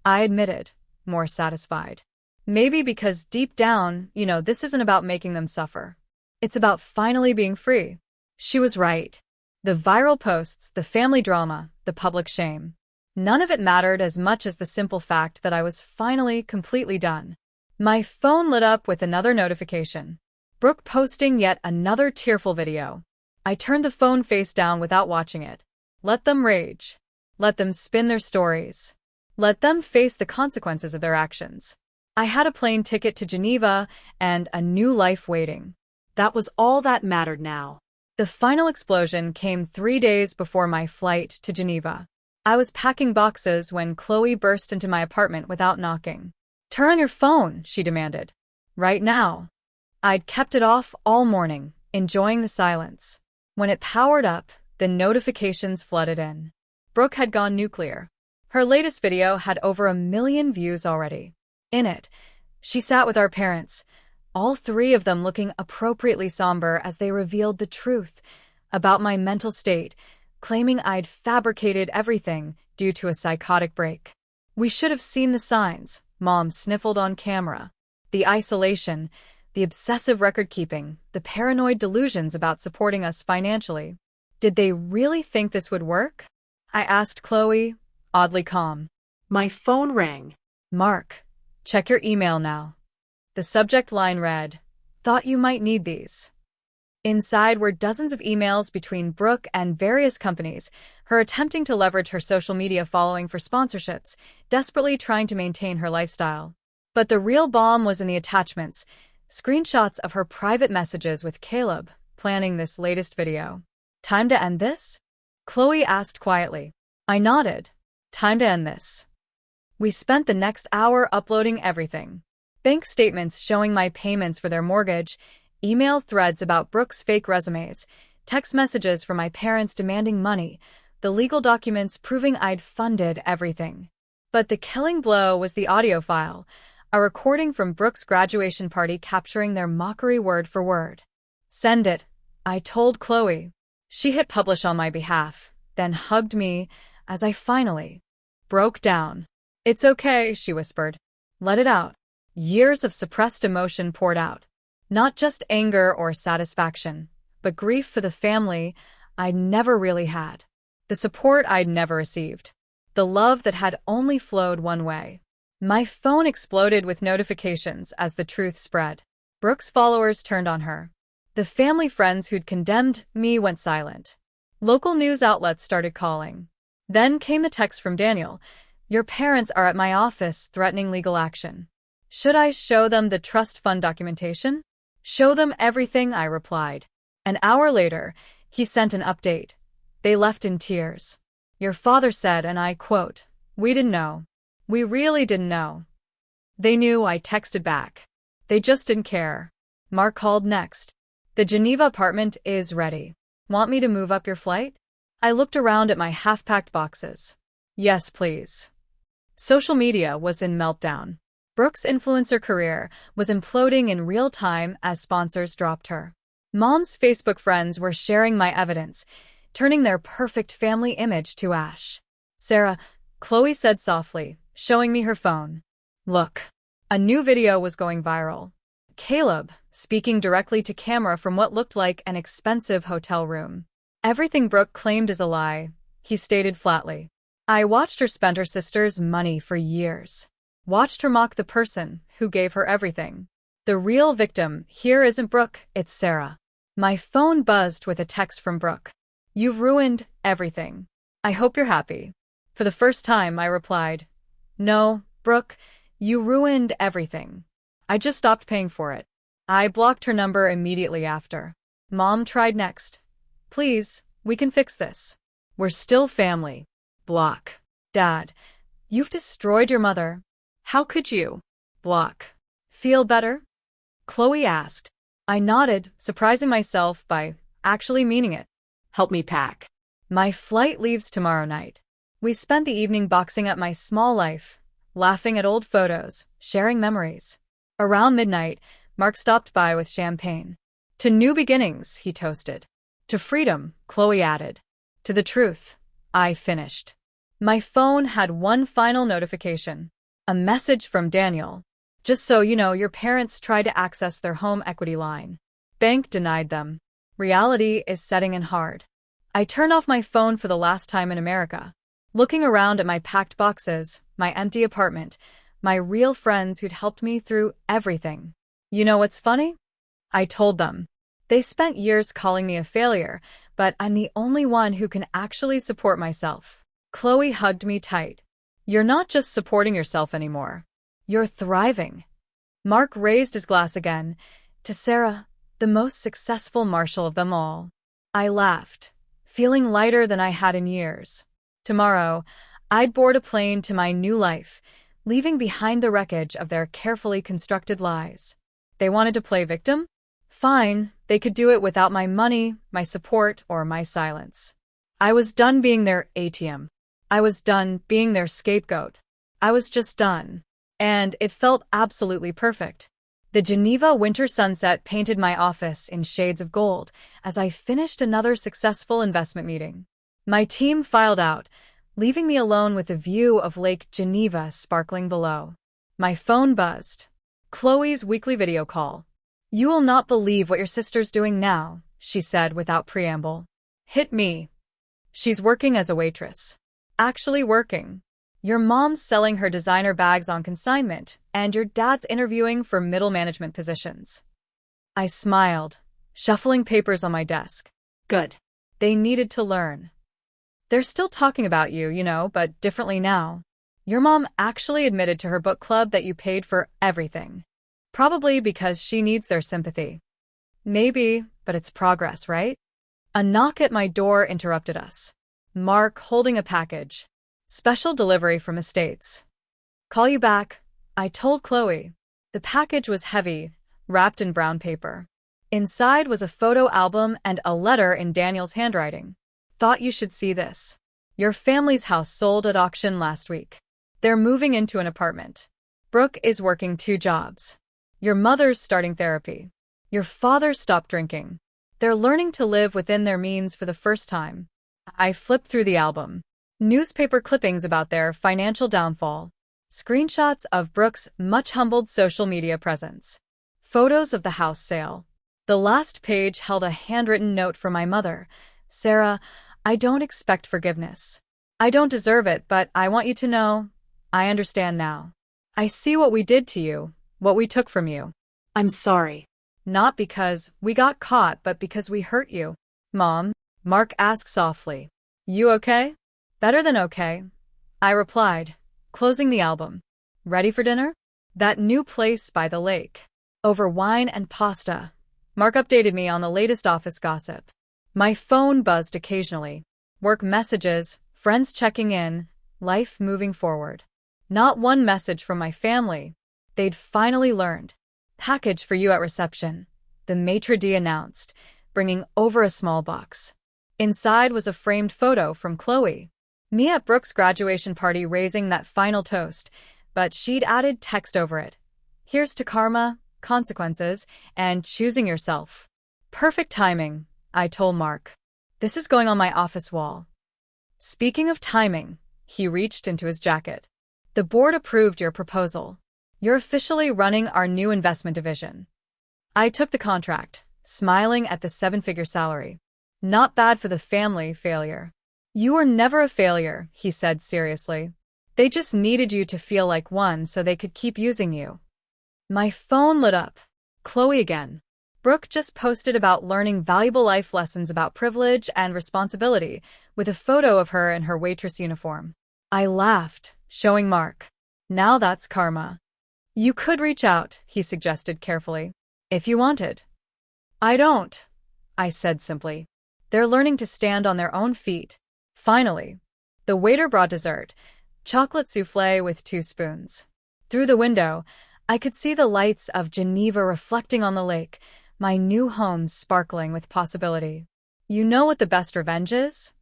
I admitted, more satisfied. Maybe because deep down, this isn't about making them suffer. It's about finally being free. She was right. The viral posts, the family drama, the public shame. None of it mattered as much as the simple fact that I was finally completely done. My phone lit up with another notification. Brooke posting yet another tearful video. I turned the phone face down without watching it. Let them rage. Let them spin their stories. Let them face the consequences of their actions. I had a plane ticket to Geneva and a new life waiting. That was all that mattered now. The final explosion came 3 days before my flight to Geneva. I was packing boxes when Chloe burst into my apartment without knocking. Turn on your phone, she demanded. Right now. I'd kept it off all morning, enjoying the silence. When it powered up, the notifications flooded in. Brooke had gone nuclear. Her latest video had over 1 million views already. In it, she sat with our parents, all 3 of them looking appropriately somber as they revealed the truth about my mental state, claiming I'd fabricated everything due to a psychotic break. We should have seen the signs, Mom sniffled on camera. The isolation, the obsessive record-keeping, the paranoid delusions about supporting us financially. Did they really think this would work? I asked Chloe, oddly calm. My phone rang. Mark, check your email now. The subject line read, Thought you might need these. Inside were dozens of emails between Brooke and various companies, her attempting to leverage her social media following for sponsorships, desperately trying to maintain her lifestyle. But the real bomb was in the attachments, screenshots of her private messages with Caleb, planning this latest video. Time to end this? Chloe asked quietly. I nodded. Time to end this. We spent the next hour uploading everything. Bank statements showing my payments for their mortgage, email threads about Brooke's fake resumes, text messages from my parents demanding money, the legal documents proving I'd funded everything. But the killing blow was the audio file, a recording from Brooke's graduation party capturing their mockery word for word. Send it, I told Chloe. She hit publish on my behalf, then hugged me as I finally broke down. It's okay, she whispered. Let it out. Years of suppressed emotion poured out. Not just anger or satisfaction, but grief for the family I'd never really had. The support I'd never received. The love that had only flowed one way. My phone exploded with notifications as the truth spread. Brooke's followers turned on her. The family friends who'd condemned me went silent. Local news outlets started calling. Then came the text from Daniel. Your parents are at my office threatening legal action. Should I show them the trust fund documentation? Show them everything, I replied. An hour later, He sent an update. They left in tears. Your father said, and I quote, "We didn't know. We really didn't know." They knew, I texted back. They just didn't care. Mark called next. The Geneva apartment is ready. Want me to move up your flight? I looked around at my half-packed boxes. Yes, please. Social media was in meltdown. Brooke's influencer career was imploding in real time as sponsors dropped her. Mom's Facebook friends were sharing my evidence, turning their perfect family image to ash. Sarah, Chloe said softly, showing me her phone. Look. A new video was going viral. Caleb, speaking directly to camera from what looked like an expensive hotel room. Everything Brooke claimed is a lie, he stated flatly. I watched her spend her sister's money for years. Watched her mock the person who gave her everything. The real victim here isn't Brooke, it's Sarah. My phone buzzed with a text from Brooke. You've ruined everything. I hope you're happy. For the first time, I replied. No, Brooke, you ruined everything. I just stopped paying for it. I blocked her number immediately after. Mom tried next. Please, we can fix this. We're still family. Block. Dad, you've destroyed your mother. How could you? Block. Feel better? Chloe asked. I nodded, surprising myself by actually meaning it. Help me pack. My flight leaves tomorrow night. We spent the evening boxing up my small life, laughing at old photos, sharing memories. Around midnight, Mark stopped by with champagne. To new beginnings, he toasted. To freedom, Chloe added. To the truth, I finished. My phone had one final notification. A message from Daniel. Just so you know, your parents tried to access their home equity line. Bank denied them. Reality is setting in hard. I turn off my phone for the last time in America. Looking around at my packed boxes, my empty apartment, my real friends who'd helped me through everything. You know what's funny? I told them. They spent years calling me a failure, but I'm the only one who can actually support myself. Chloe hugged me tight. You're not just supporting yourself anymore. You're thriving. Mark raised his glass again. To Sarah, the most successful marshal of them all. I laughed, feeling lighter than I had in years. Tomorrow, I'd board a plane to my new life, leaving behind the wreckage of their carefully constructed lies. They wanted to play victim? Fine, they could do it without my money, my support, or my silence. I was done being their ATM. I was done being their scapegoat. I was just done. And it felt absolutely perfect. The Geneva winter sunset painted my office in shades of gold as I finished another successful investment meeting. My team filed out, leaving me alone with the view of Lake Geneva sparkling below. My phone buzzed. Chloe's weekly video call. You will not believe what your sister's doing now, she said without preamble. Hit me. She's working as a waitress. Actually working. Your mom's selling her designer bags on consignment, and your dad's interviewing for middle management positions. I smiled, shuffling papers on my desk. Good. They needed to learn. They're still talking about you, you know, but differently now. Your mom actually admitted to her book club that you paid for everything. Probably because she needs their sympathy. Maybe, but it's progress, right? A knock at my door interrupted us. Mark holding a package. Special delivery from Estates. Call you back, I told Chloe. The package was heavy, wrapped in brown paper. Inside was a photo album and a letter in Daniel's handwriting. Thought you should see this. Your family's house sold at auction last week. They're moving into an apartment. Brooke is working 2 jobs. Your mother's starting therapy. Your father stopped drinking. They're learning to live within their means for the first time. I flipped through the album. Newspaper clippings about their financial downfall. Screenshots of Brooke's much humbled social media presence. Photos of the house sale. The last page held a handwritten note from my mother. Sarah, I don't expect forgiveness. I don't deserve it, but I want you to know, I understand now. I see what we did to you, what we took from you. I'm sorry. Not because we got caught, but because we hurt you. Mom, Mark asked softly. You okay? Better than okay, I replied, closing the album. Ready for dinner? That new place by the lake. Over wine and pasta. Mark updated me on the latest office gossip. My phone buzzed occasionally. Work messages, friends checking in, life moving forward. Not one message from my family. They'd finally learned. Package for you at reception, the maitre d' announced, bringing over a small box. Inside was a framed photo from Chloe. Me at Brooke's graduation party raising that final toast, but she'd added text over it. Here's to karma, consequences, and choosing yourself. Perfect timing, I told Mark. This is going on my office wall. Speaking of timing, he reached into his jacket. The board approved your proposal. You're officially running our new investment division. I took the contract, smiling at the 7-figure salary. Not bad for the family failure. You were never a failure, he said seriously. They just needed you to feel like one so they could keep using you. My phone lit up. Chloe again. Brooke just posted about learning valuable life lessons about privilege and responsibility with a photo of her in her waitress uniform. I laughed, showing Mark. Now that's karma. You could reach out, he suggested carefully, if you wanted. I don't, I said simply. They're learning to stand on their own feet. Finally, the waiter brought dessert, chocolate soufflé with 2 spoons. Through the window, I could see the lights of Geneva reflecting on the lake, my new home sparkling with possibility. You know what the best revenge is?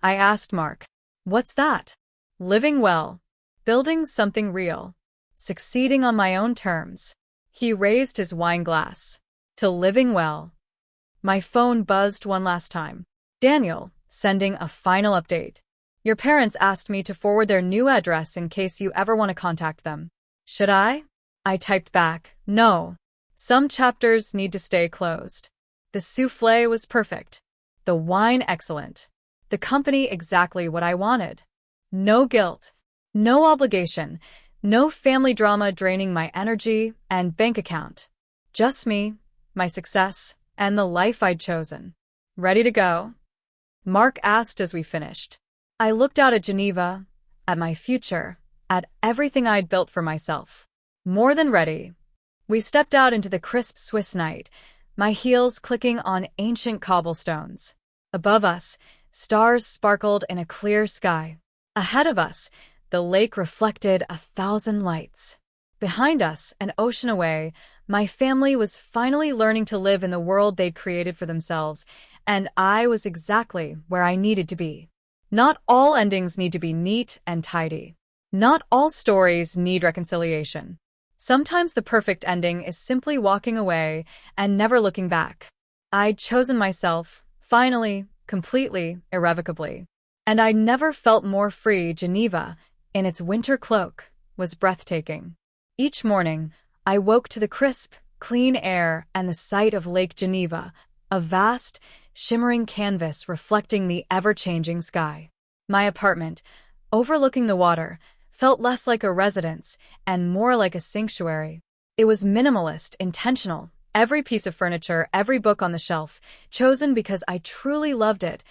I asked Mark. What's that? Living well. Building something real. Succeeding on my own terms. He raised his wine glass. To living well. My phone buzzed one last time. Daniel, sending a final update. Your parents asked me to forward their new address in case you ever want to contact them. Should I? I typed back, no. Some chapters need to stay closed. The soufflé was perfect. The wine excellent. The company exactly what I wanted. No guilt. No obligation. No family drama draining my energy and bank account. Just me, my success, and the life I'd chosen. Ready to go? Mark asked as we finished. I looked out at Geneva, at my future, at everything I'd built for myself. More than ready. We stepped out into the crisp Swiss night, my heels clicking on ancient cobblestones. Above us, stars sparkled in a clear sky. Ahead of us, the lake reflected 1,000 lights. Behind us, an ocean away, my family was finally learning to live in the world they'd created for themselves, and I was exactly where I needed to be. Not all endings need to be neat and tidy. Not all stories need reconciliation. Sometimes the perfect ending is simply walking away and never looking back. I'd chosen myself, finally, completely, irrevocably. And I never felt more free. Geneva, in its winter cloak, was breathtaking. Each morning, I woke to the crisp, clean air and the sight of Lake Geneva, a vast, shimmering canvas reflecting the ever-changing sky. My apartment, overlooking the water, felt less like a residence and more like a sanctuary. It was minimalist, intentional, every piece of furniture, every book on the shelf, chosen because I truly loved it,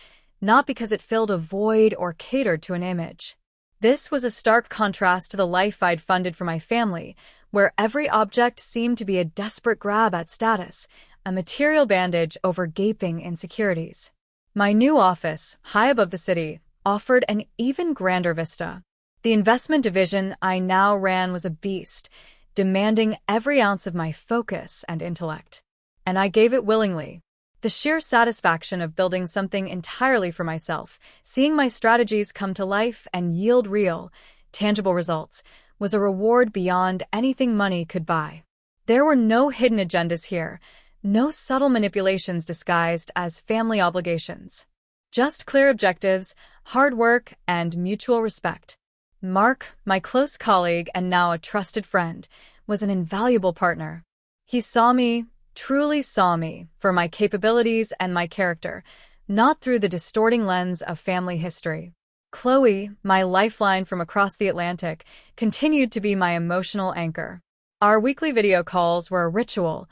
not because it filled a void or catered to an image. This was a stark contrast to the life I'd funded for my family, where every object seemed to be a desperate grab at status, a material bandage over gaping insecurities. My new office, high above the city, offered an even grander vista. The investment division I now ran was a beast, demanding every ounce of my focus and intellect. And I gave it willingly. The sheer satisfaction of building something entirely for myself, seeing my strategies come to life and yield real, tangible results, was a reward beyond anything money could buy. There were no hidden agendas here, no subtle manipulations disguised as family obligations. Just clear objectives, hard work, and mutual respect. Mark, my close colleague and now a trusted friend, was an invaluable partner. He saw me, truly saw me, for my capabilities and my character, not through the distorting lens of family history. Chloe, my lifeline from across the Atlantic, continued to be my emotional anchor. Our weekly video calls were a ritual,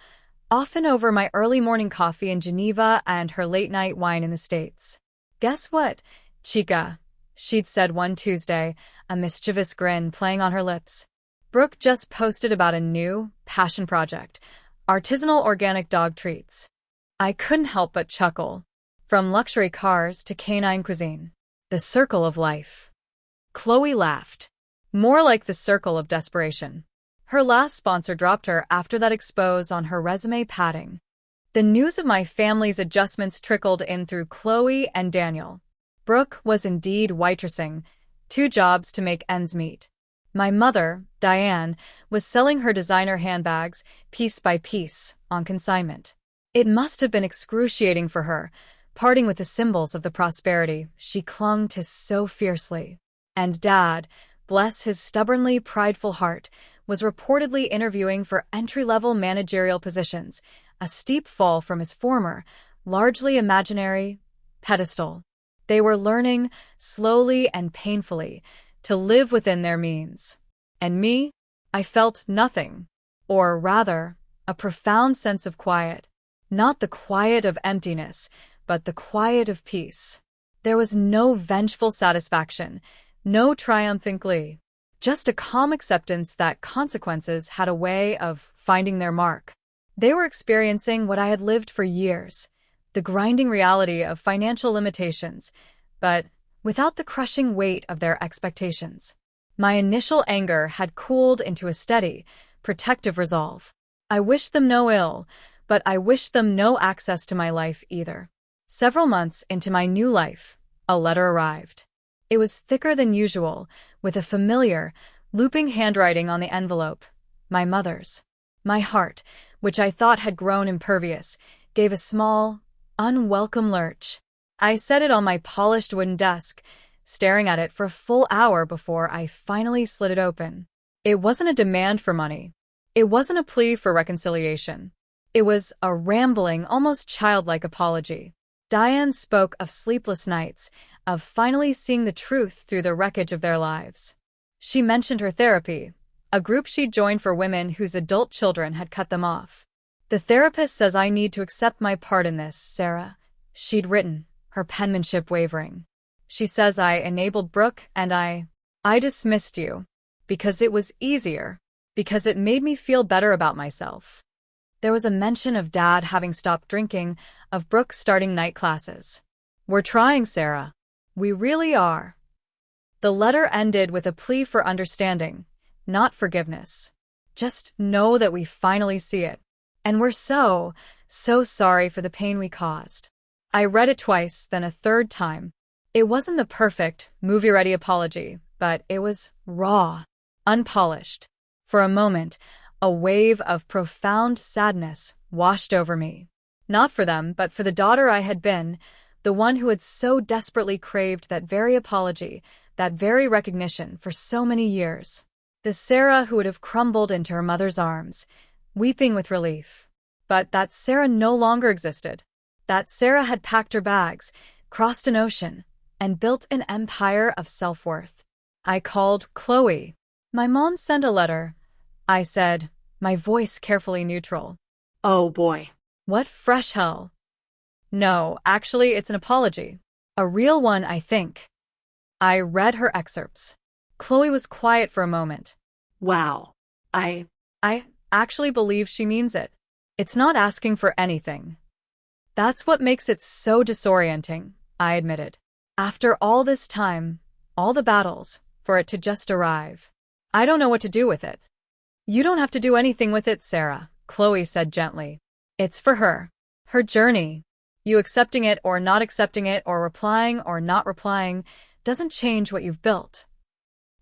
often over my early morning coffee in Geneva and her late-night wine in the States. Guess what, chica? She'd said one Tuesday, a mischievous grin playing on her lips. Brooke just posted about a new passion project, artisanal organic dog treats. I couldn't help but chuckle. from luxury cars to canine cuisine. The circle of life. Chloe laughed. More like the circle of desperation. Her last sponsor dropped her after that expose on her resume padding. The news of my family's adjustments trickled in through Chloe and Daniel. Brooke was indeed waitressing, 2 jobs to make ends meet. My mother, Diane, was selling her designer handbags, piece by piece, on consignment. It must have been excruciating for her, parting with the symbols of the prosperity she clung to so fiercely. And Dad, bless his stubbornly prideful heart, was reportedly interviewing for entry-level managerial positions, a steep fall from his former, largely imaginary, pedestal. They were learning, slowly and painfully, to live within their means. And me? I felt nothing. Or rather, a profound sense of quiet. Not the quiet of emptiness, but the quiet of peace. There was no vengeful satisfaction, no triumphant glee. Just a calm acceptance that consequences had a way of finding their mark. They were experiencing what I had lived for years, the grinding reality of financial limitations, but without the crushing weight of their expectations. My initial anger had cooled into a steady, protective resolve. I wished them no ill, but I wished them no access to my life either. Several months into my new life, a letter arrived. It was thicker than usual, with a familiar, looping handwriting on the envelope. My mother's. My heart, which I thought had grown impervious, gave a small, unwelcome lurch. I set it on my polished wooden desk, staring at it for a full hour before I finally slid it open. It wasn't a demand for money. It wasn't a plea for reconciliation. It was a rambling, almost childlike apology. Diane spoke of sleepless nights, of finally seeing the truth through the wreckage of their lives. She mentioned her therapy, a group she'd joined for women whose adult children had cut them off. "The therapist says I need to accept my part in this, Sarah," she'd written, her penmanship wavering. "She says I enabled Brooke and I dismissed you. Because it was easier. Because it made me feel better about myself." There was a mention of Dad having stopped drinking, of Brooke starting night classes. "We're trying, Sarah. We really are." The letter ended with a plea for understanding, not forgiveness. "Just know that we finally see it. And we're so sorry for the pain we caused." I read it twice, then a third time. It wasn't the perfect, movie-ready apology, but it was raw, unpolished. For a moment, a wave of profound sadness washed over me. Not for them, but for the daughter I had been, the one who had so desperately craved that very apology, that very recognition for so many years. The Sarah who would have crumbled into her mother's arms, weeping with relief. But that Sarah no longer existed. That Sarah had packed her bags, crossed an ocean, and built an empire of self-worth. I called Chloe. "My mom sent a letter," I said, my voice carefully neutral. Oh boy. "What fresh hell?" "No, actually, it's an apology. A real one, I think." I read her excerpts. Chloe was quiet for a moment. Wow. I actually believe she means it. It's not asking for anything. That's what makes it so disorienting, I admitted. After all this time, all the battles, for it to just arrive. I don't know what to do with it. "You don't have to do anything with it, Sarah," Chloe said gently. "It's for her. Her journey. You accepting it or not accepting it or replying or not replying doesn't change what you've built."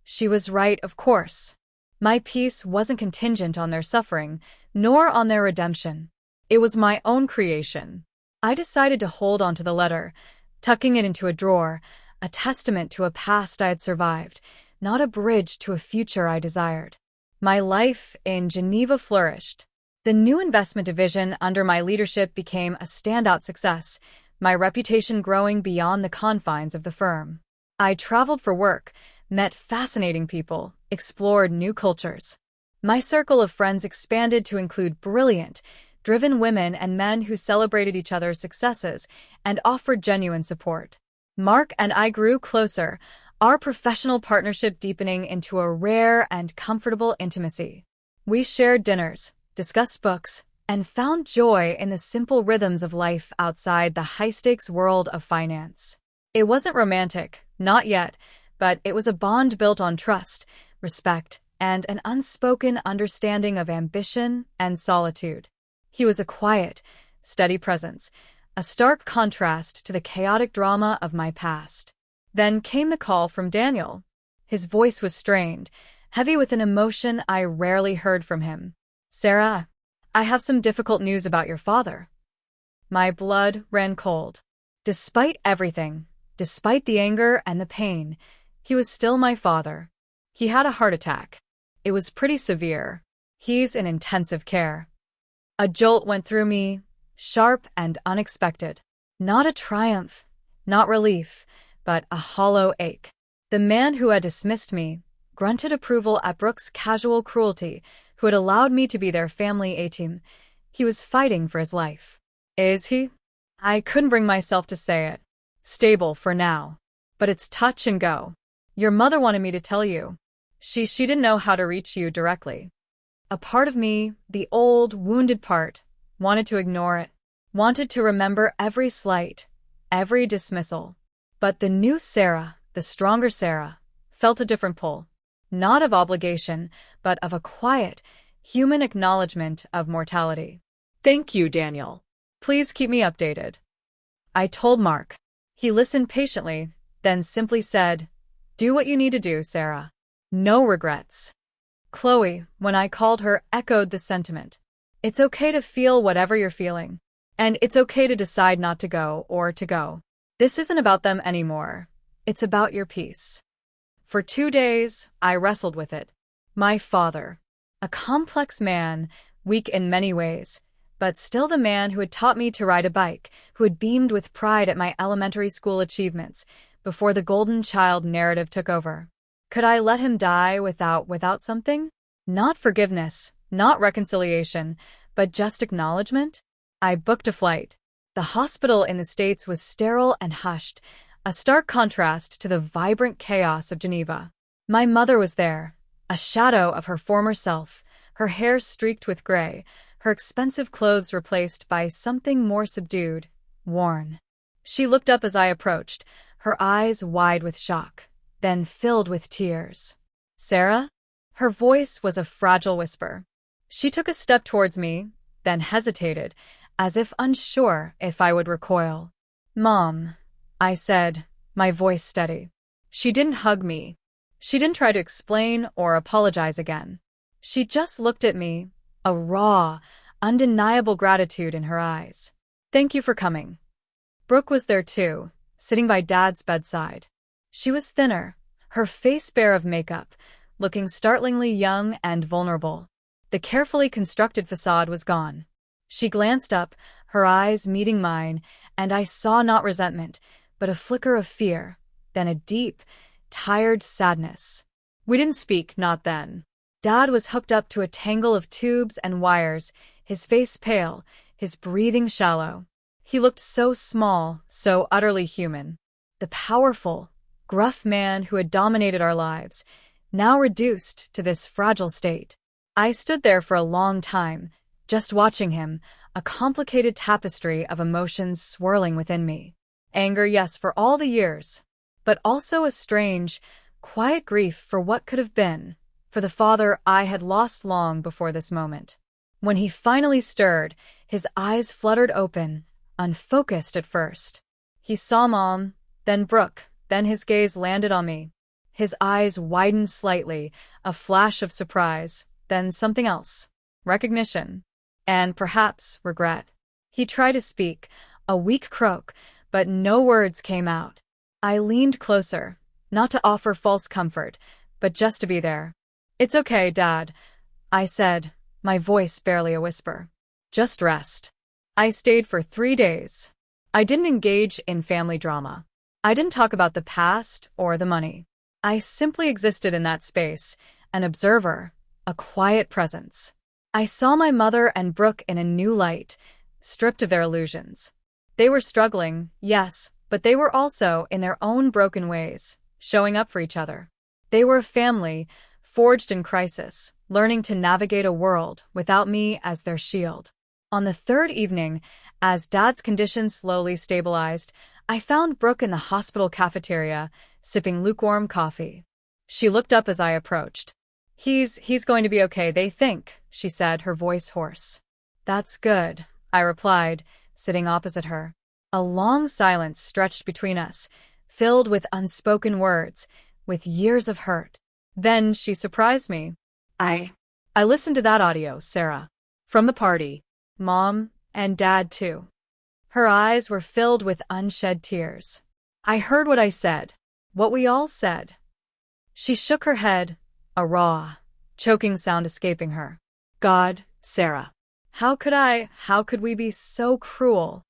She was right, of course. My peace wasn't contingent on their suffering, nor on their redemption. It was my own creation. I decided to hold on to the letter, tucking it into a drawer, a testament to a past I had survived, not a bridge to a future I desired. My life in Geneva flourished. The new investment division under my leadership became a standout success, my reputation growing beyond the confines of the firm. I traveled for work, met fascinating people, explored new cultures. My circle of friends expanded to include brilliant, driven women and men who celebrated each other's successes and offered genuine support. Mark and I grew closer, our professional partnership deepening into a rare and comfortable intimacy. We shared dinners, discussed books, and found joy in the simple rhythms of life outside the high-stakes world of finance. It wasn't romantic, not yet, but it was a bond built on trust, respect, and an unspoken understanding of ambition and solitude. He was a quiet, steady presence, a stark contrast to the chaotic drama of my past. Then came the call from Daniel. His voice was strained, heavy with an emotion I rarely heard from him. "Sarah, I have some difficult news about your father." My blood ran cold. Despite everything, despite the anger and the pain, he was still my father. He had a heart attack. It was pretty severe. He's in intensive care. A jolt went through me, sharp and unexpected. Not a triumph, not relief, but a hollow ache. The man who had dismissed me grunted approval at Brooke's casual cruelty, who had allowed me to be their family A-team. He was fighting for his life. Is he? I couldn't bring myself to say it. Stable for now. But it's touch and go. Your mother wanted me to tell you. She didn't know how to reach you directly. A part of me, the old, wounded part, wanted to ignore it, wanted to remember every slight, every dismissal. But the new Sarah, the stronger Sarah, felt a different pull. Not of obligation, but of a quiet, human acknowledgement of mortality. "Thank you, Daniel. Please keep me updated." I told Mark. He listened patiently, then simply said, "Do what you need to do, Sarah. No regrets." Chloe, when I called her, echoed the sentiment. It's okay to feel whatever you're feeling. And it's okay to decide not to go or to go. This isn't about them anymore. It's about your peace. For 2 days, I wrestled with it. My father, a complex man, weak in many ways, but still the man who had taught me to ride a bike, who had beamed with pride at my elementary school achievements before the golden child narrative took over. Could I let him die without something? Not forgiveness, not reconciliation, but just acknowledgement? I booked a flight. The hospital in the States was sterile and hushed, a stark contrast to the vibrant chaos of Geneva. My mother was there, a shadow of her former self, her hair streaked with gray, her expensive clothes replaced by something more subdued, worn. She looked up as I approached, her eyes wide with shock, then filled with tears. "Sarah?" Her voice was a fragile whisper. She took a step towards me, then hesitated, as if unsure if I would recoil. "Mom," I said, my voice steady. She didn't hug me. She didn't try to explain or apologize again. She just looked at me, a raw, undeniable gratitude in her eyes. "Thank you for coming." Brooke was there too, sitting by Dad's bedside. She was thinner, her face bare of makeup, looking startlingly young and vulnerable. The carefully constructed facade was gone. She glanced up, her eyes meeting mine, and I saw not resentment, but a flicker of fear, then a deep, tired sadness. We didn't speak, not then. Dad was hooked up to a tangle of tubes and wires, his face pale, his breathing shallow. He looked so small, so utterly human. The powerful, gruff man who had dominated our lives, now reduced to this fragile state. I stood there for a long time, just watching him, a complicated tapestry of emotions swirling within me. Anger, yes, for all the years, but also a strange, quiet grief for what could have been, for the father I had lost long before this moment. When he finally stirred, his eyes fluttered open, unfocused at first. He saw Mom, then Brooke, then his gaze landed on me. His eyes widened slightly, a flash of surprise, then something else. Recognition. And perhaps regret. He tried to speak, a weak croak, but no words came out. I leaned closer, not to offer false comfort, but just to be there. "It's okay, Dad," I said, my voice barely a whisper. "Just rest." I stayed for 3 days. I didn't engage in family drama. I didn't talk about the past or the money. I simply existed in that space, an observer, a quiet presence. I saw my mother and Brooke in a new light, stripped of their illusions. They were struggling, yes, but they were also, in their own broken ways, showing up for each other. They were a family, forged in crisis, learning to navigate a world without me as their shield. On the third evening, as Dad's condition slowly stabilized, I found Brooke in the hospital cafeteria, sipping lukewarm coffee. She looked up as I approached. He's going to be okay, they think, she said, her voice hoarse. That's good, I replied, sitting opposite her. A long silence stretched between us, filled with unspoken words, with years of hurt. Then she surprised me. I listened to that audio, Sarah. From the party. Mom and Dad, too. Her eyes were filled with unshed tears. I heard what I said. What we all said. She shook her head, a raw, choking sound escaping her. God, Sarah. How could we be so cruel?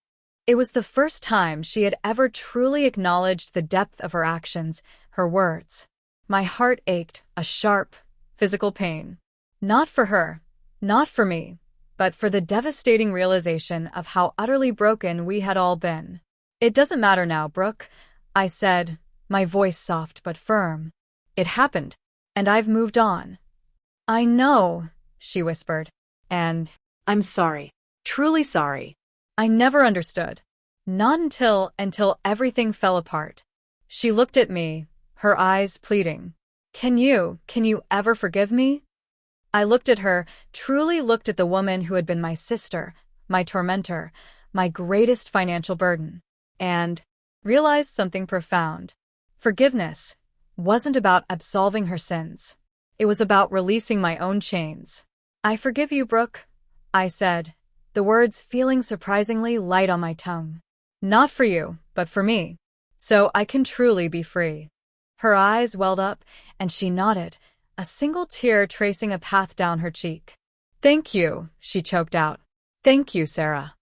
It was the first time she had ever truly acknowledged the depth of her actions, her words. My heart ached, a sharp, physical pain. Not for her, not for me, but for the devastating realization of how utterly broken we had all been. It doesn't matter now, Brooke, I said, my voice soft but firm. It happened, and I've moved on. I know, she whispered, and I'm sorry. Truly sorry. I never understood. Not until everything fell apart. She looked at me, her eyes pleading. Can you ever forgive me? I looked at her, truly looked at the woman who had been my sister, my tormentor, my greatest financial burden, and realized something profound. Forgiveness wasn't about absolving her sins. It was about releasing my own chains. I forgive you, Brooke, I said, the words feeling surprisingly light on my tongue. Not for you, but for me. So I can truly be free. Her eyes welled up, and she nodded, a single tear tracing a path down her cheek. Thank you, she choked out. Thank you, Sarah.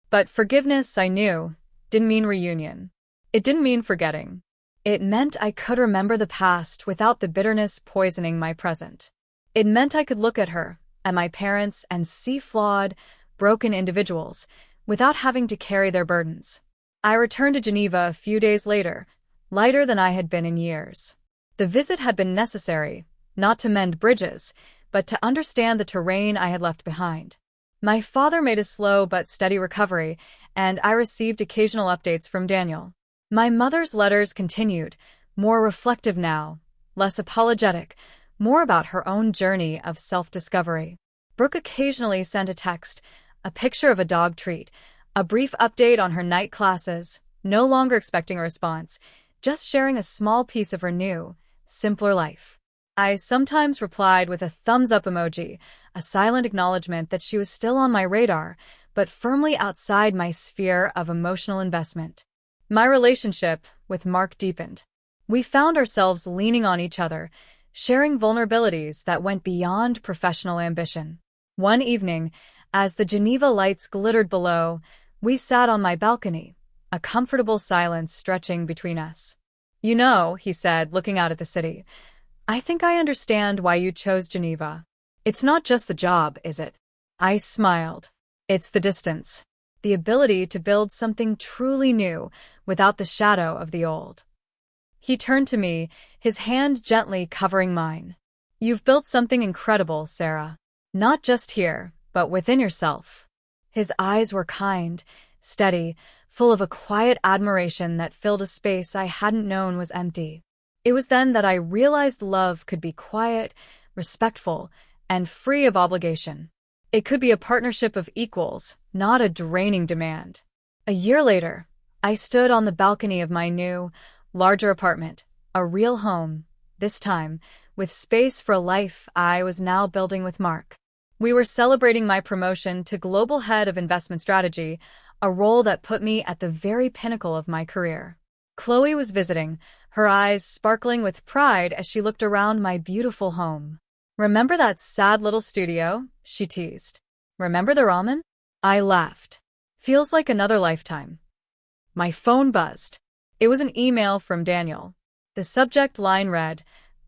But forgiveness, I knew, didn't mean reunion. It didn't mean forgetting. It meant I could remember the past without the bitterness poisoning my present. It meant I could look at her, at my parents, and see flawed, broken individuals, without having to carry their burdens. I returned to Geneva a few days later, lighter than I had been in years. The visit had been necessary, not to mend bridges, but to understand the terrain I had left behind. My father made a slow but steady recovery, and I received occasional updates from Daniel. My mother's letters continued, more reflective now, less apologetic, more about her own journey of self-discovery. Brooke occasionally sent a text, a picture of a dog treat, a brief update on her night classes, no longer expecting a response, just sharing a small piece of her new, simpler life. I sometimes replied with a thumbs-up emoji, a silent acknowledgement that she was still on my radar, but firmly outside my sphere of emotional investment. My relationship with Mark deepened. We found ourselves leaning on each other, sharing vulnerabilities that went beyond professional ambition. One evening, as the Geneva lights glittered below, we sat on my balcony, a comfortable silence stretching between us. You know, he said, looking out at the city, I think I understand why you chose Geneva. It's not just the job, is it? I smiled. It's the distance. The ability to build something truly new without the shadow of the old. He turned to me, his hand gently covering mine. You've built something incredible, Sarah. Not just here, but within yourself. His eyes were kind, steady, full of a quiet admiration that filled a space I hadn't known was empty. It was then that I realized love could be quiet, respectful, and free of obligation. It could be a partnership of equals, not a draining demand. A year later, I stood on the balcony of my new, larger apartment, a real home, this time, with space for a life I was now building with Mark. We were celebrating my promotion to Global Head of Investment Strategy, a role that put me at the very pinnacle of my career. Chloe was visiting, her eyes sparkling with pride as she looked around my beautiful home. Remember that sad little studio? She teased. Remember the ramen? I laughed. Feels like another lifetime. My phone buzzed. It was an email from Daniel. The subject line read,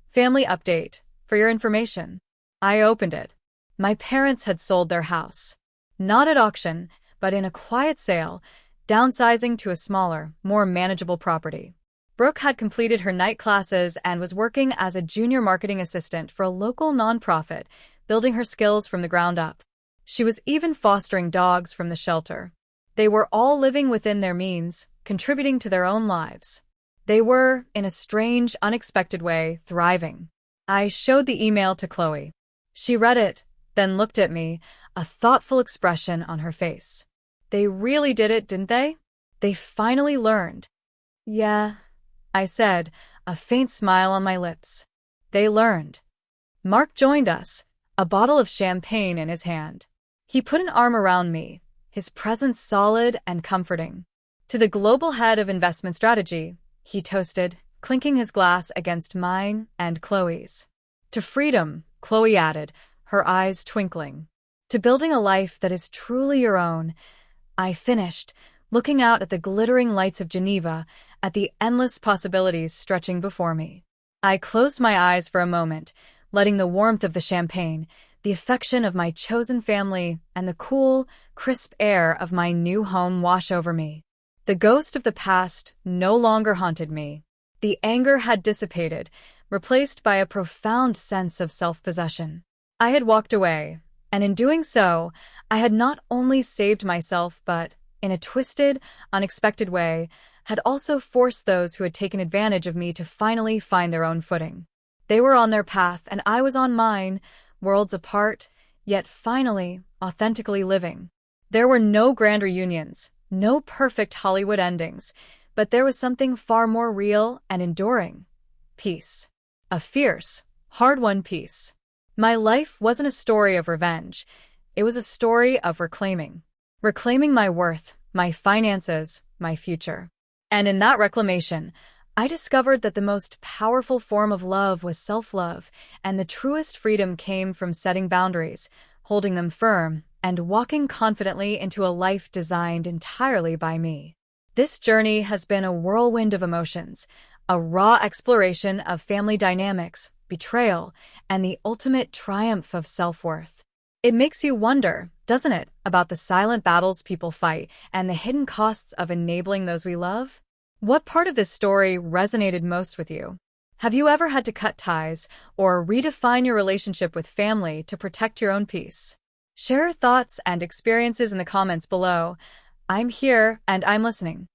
Family update, for your information. I opened it. My parents had sold their house. Not at auction, but in a quiet sale, downsizing to a smaller, more manageable property. Brooke had completed her night classes and was working as a junior marketing assistant for a local nonprofit, building her skills from the ground up. She was even fostering dogs from the shelter. They were all living within their means, contributing to their own lives. They were, in a strange, unexpected way, thriving. I showed the email to Chloe. She read it, then looked at me, a thoughtful expression on her face. They really did it, didn't they? They finally learned. Yeah, I said, a faint smile on my lips. They learned. Mark joined us, a bottle of champagne in his hand. He put an arm around me, his presence solid and comforting. To the global head of investment strategy, he toasted, clinking his glass against mine and Chloe's. To freedom, Chloe added, her eyes twinkling. To building a life that is truly your own, I finished, looking out at the glittering lights of Geneva, at the endless possibilities stretching before me. I closed my eyes for a moment, letting the warmth of the champagne, the affection of my chosen family, and the cool, crisp air of my new home wash over me. The ghost of the past no longer haunted me. The anger had dissipated, replaced by a profound sense of self-possession. I had walked away, and in doing so, I had not only saved myself but, in a twisted, unexpected way, had also forced those who had taken advantage of me to finally find their own footing. They were on their path, and I was on mine, worlds apart, yet finally, authentically living. There were no grand reunions, no perfect Hollywood endings, but there was something far more real and enduring. Peace. A fierce, hard-won peace. My life wasn't a story of revenge. It was a story of reclaiming. Reclaiming my worth, my finances, my future. And in that reclamation, I discovered that the most powerful form of love was self-love, and the truest freedom came from setting boundaries, holding them firm, and walking confidently into a life designed entirely by me. This journey has been a whirlwind of emotions, a raw exploration of family dynamics, betrayal, and the ultimate triumph of self-worth. It makes you wonder, doesn't it, about the silent battles people fight and the hidden costs of enabling those we love? What part of this story resonated most with you? Have you ever had to cut ties or redefine your relationship with family to protect your own peace? Share your thoughts and experiences in the comments below. I'm here and I'm listening.